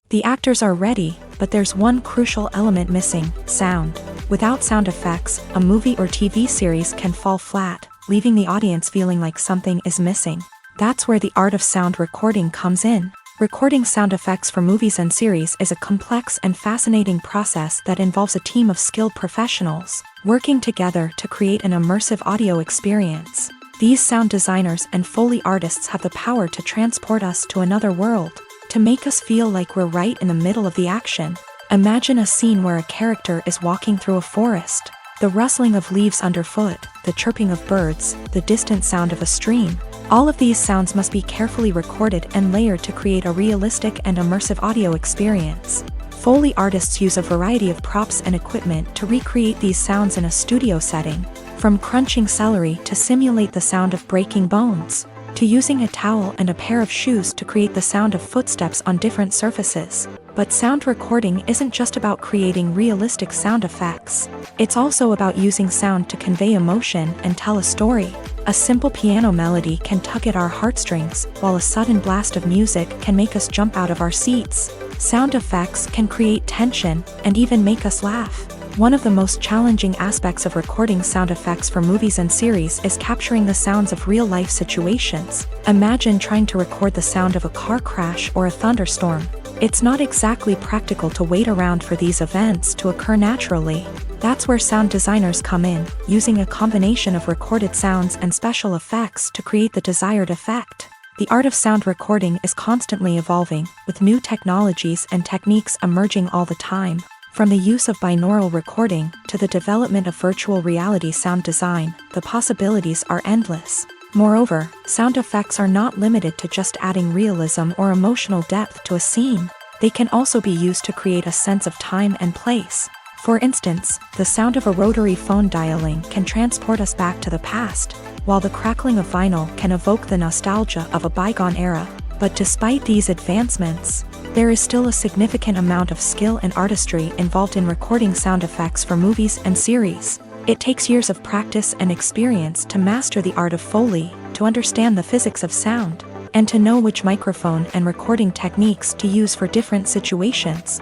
The actors are ready, but there's one crucial element missing: sound. Without sound effects, a movie or TV series can fall flat, leaving the audience feeling like something is missing. That's where the art of sound recording comes in. Recording sound effects for movies and series is a complex and fascinating process that involves a team of skilled professionals working together to create an immersive audio experience. These sound designers and Foley artists have the power to transport us to another world, to make us feel like we're right in the middle of the action. Imagine a scene where a character is walking through a forest. The rustling of leaves underfoot, the chirping of birds, the distant sound of a stream. All of these sounds must be carefully recorded and layered to create a realistic and immersive audio experience. Foley artists use a variety of props and equipment to recreate these sounds in a studio setting, from crunching celery to simulate the sound of breaking bones, to using a towel and a pair of shoes to create the sound of footsteps on different surfaces. But sound recording isn't just about creating realistic sound effects. It's also about using sound to convey emotion and tell a story. A simple piano melody can tug at our heartstrings, while a sudden blast of music can make us jump out of our seats. Sound effects can create tension and even make us laugh. One of the most challenging aspects of recording sound effects for movies and series is capturing the sounds of real-life situations. Imagine trying to record the sound of a car crash or a thunderstorm. It's not exactly practical to wait around for these events to occur naturally. That's where sound designers come in, using a combination of recorded sounds and special effects to create the desired effect. The art of sound recording is constantly evolving, with new technologies and techniques emerging all the time. From the use of binaural recording to the development of virtual reality sound design, the possibilities are endless. Moreover, sound effects are not limited to just adding realism or emotional depth to a scene. They can also be used to create a sense of time and place. For instance, the sound of a rotary phone dialing can transport us back to the past, while the crackling of vinyl can evoke the nostalgia of a bygone era. But despite these advancements, there is still a significant amount of skill and artistry involved in recording sound effects for movies and series. It takes years of practice and experience to master the art of Foley, to understand the physics of sound, and to know which microphone and recording techniques to use for different situations.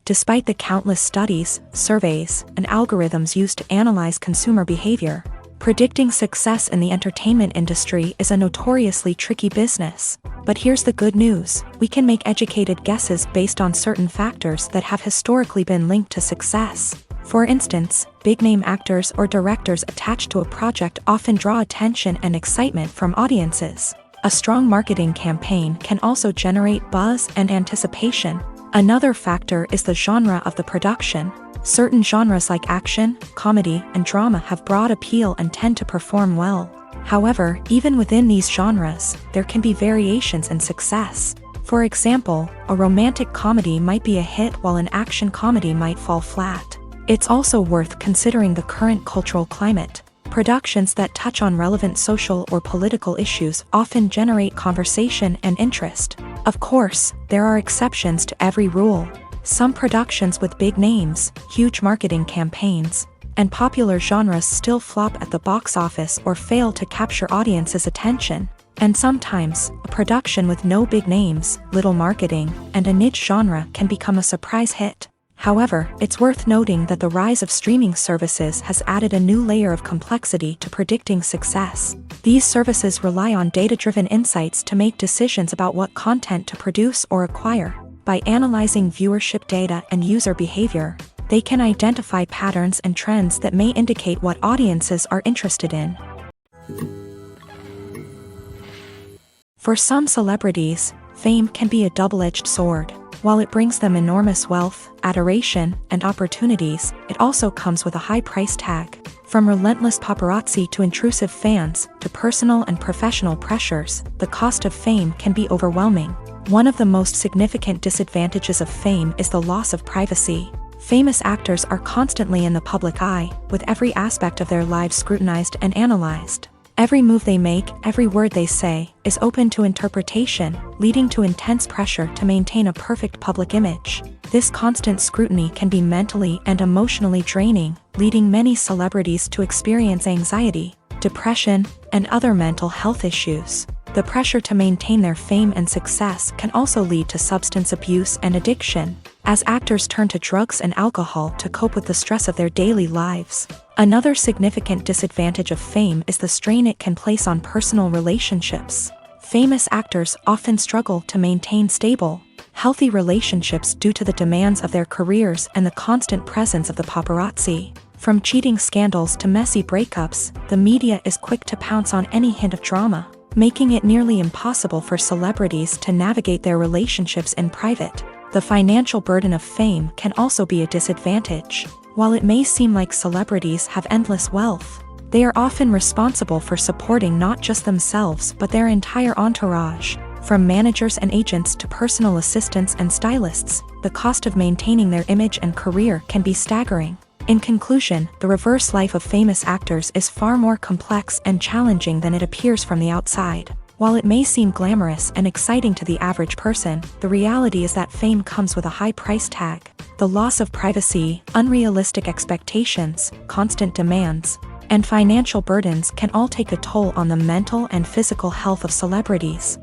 Despite the countless studies, surveys, and algorithms used to analyze consumer behavior, predicting success in the entertainment industry is a notoriously tricky business. But here's the good news: we can make educated guesses based on certain factors that have historically been linked to success. For instance, big-name actors or directors attached to a project often draw attention and excitement from audiences. A strong marketing campaign can also generate buzz and anticipation. Another factor is the genre of the production. Certain genres like action, comedy, and drama have broad appeal and tend to perform well. However, even within these genres, there can be variations in success. For example, a romantic comedy might be a hit while an action comedy might fall flat. It's also worth considering the current cultural climate. Productions that touch on relevant social or political issues often generate conversation and interest. Of course, there are exceptions to every rule. Some productions with big names, huge marketing campaigns, and popular genres still flop at the box office or fail to capture audiences' attention. And sometimes, a production with no big names, little marketing, and a niche genre can become a surprise hit. However, it's worth noting that the rise of streaming services has added a new layer of complexity to predicting success. These services rely on data-driven insights to make decisions about what content to produce or acquire. By analyzing viewership data and user behavior, they can identify patterns and trends that may indicate what audiences are interested in. For some celebrities, fame can be a double-edged sword. While it brings them enormous wealth, adoration, and opportunities, it also comes with a high price tag. From relentless paparazzi to intrusive fans, to personal and professional pressures, the cost of fame can be overwhelming. One of the most significant disadvantages of fame is the loss of privacy. Famous actors are constantly in the public eye, with every aspect of their lives scrutinized and analyzed. Every move they make, every word they say, is open to interpretation, leading to intense pressure to maintain a perfect public image. This constant scrutiny can be mentally and emotionally draining, leading many celebrities to experience anxiety, depression, and other mental health issues. The pressure to maintain their fame and success can also lead to substance abuse and addiction, as actors turn to drugs and alcohol to cope with the stress of their daily lives. Another significant disadvantage of fame is the strain it can place on personal relationships. Famous actors often struggle to maintain stable, healthy relationships due to the demands of their careers and the constant presence of the paparazzi. From cheating scandals to messy breakups, the media is quick to pounce on any hint of drama, making it nearly impossible for celebrities to navigate their relationships in private. The financial burden of fame can also be a disadvantage. While it may seem like celebrities have endless wealth, they are often responsible for supporting not just themselves but their entire entourage. From managers and agents to personal assistants and stylists, the cost of maintaining their image and career can be staggering. In conclusion, the reverse life of famous actors is far more complex and challenging than it appears from the outside. While it may seem glamorous and exciting to the average person, the reality is that fame comes with a high price tag. The loss of privacy, unrealistic expectations, constant demands, and financial burdens can all take a toll on the mental and physical health of celebrities.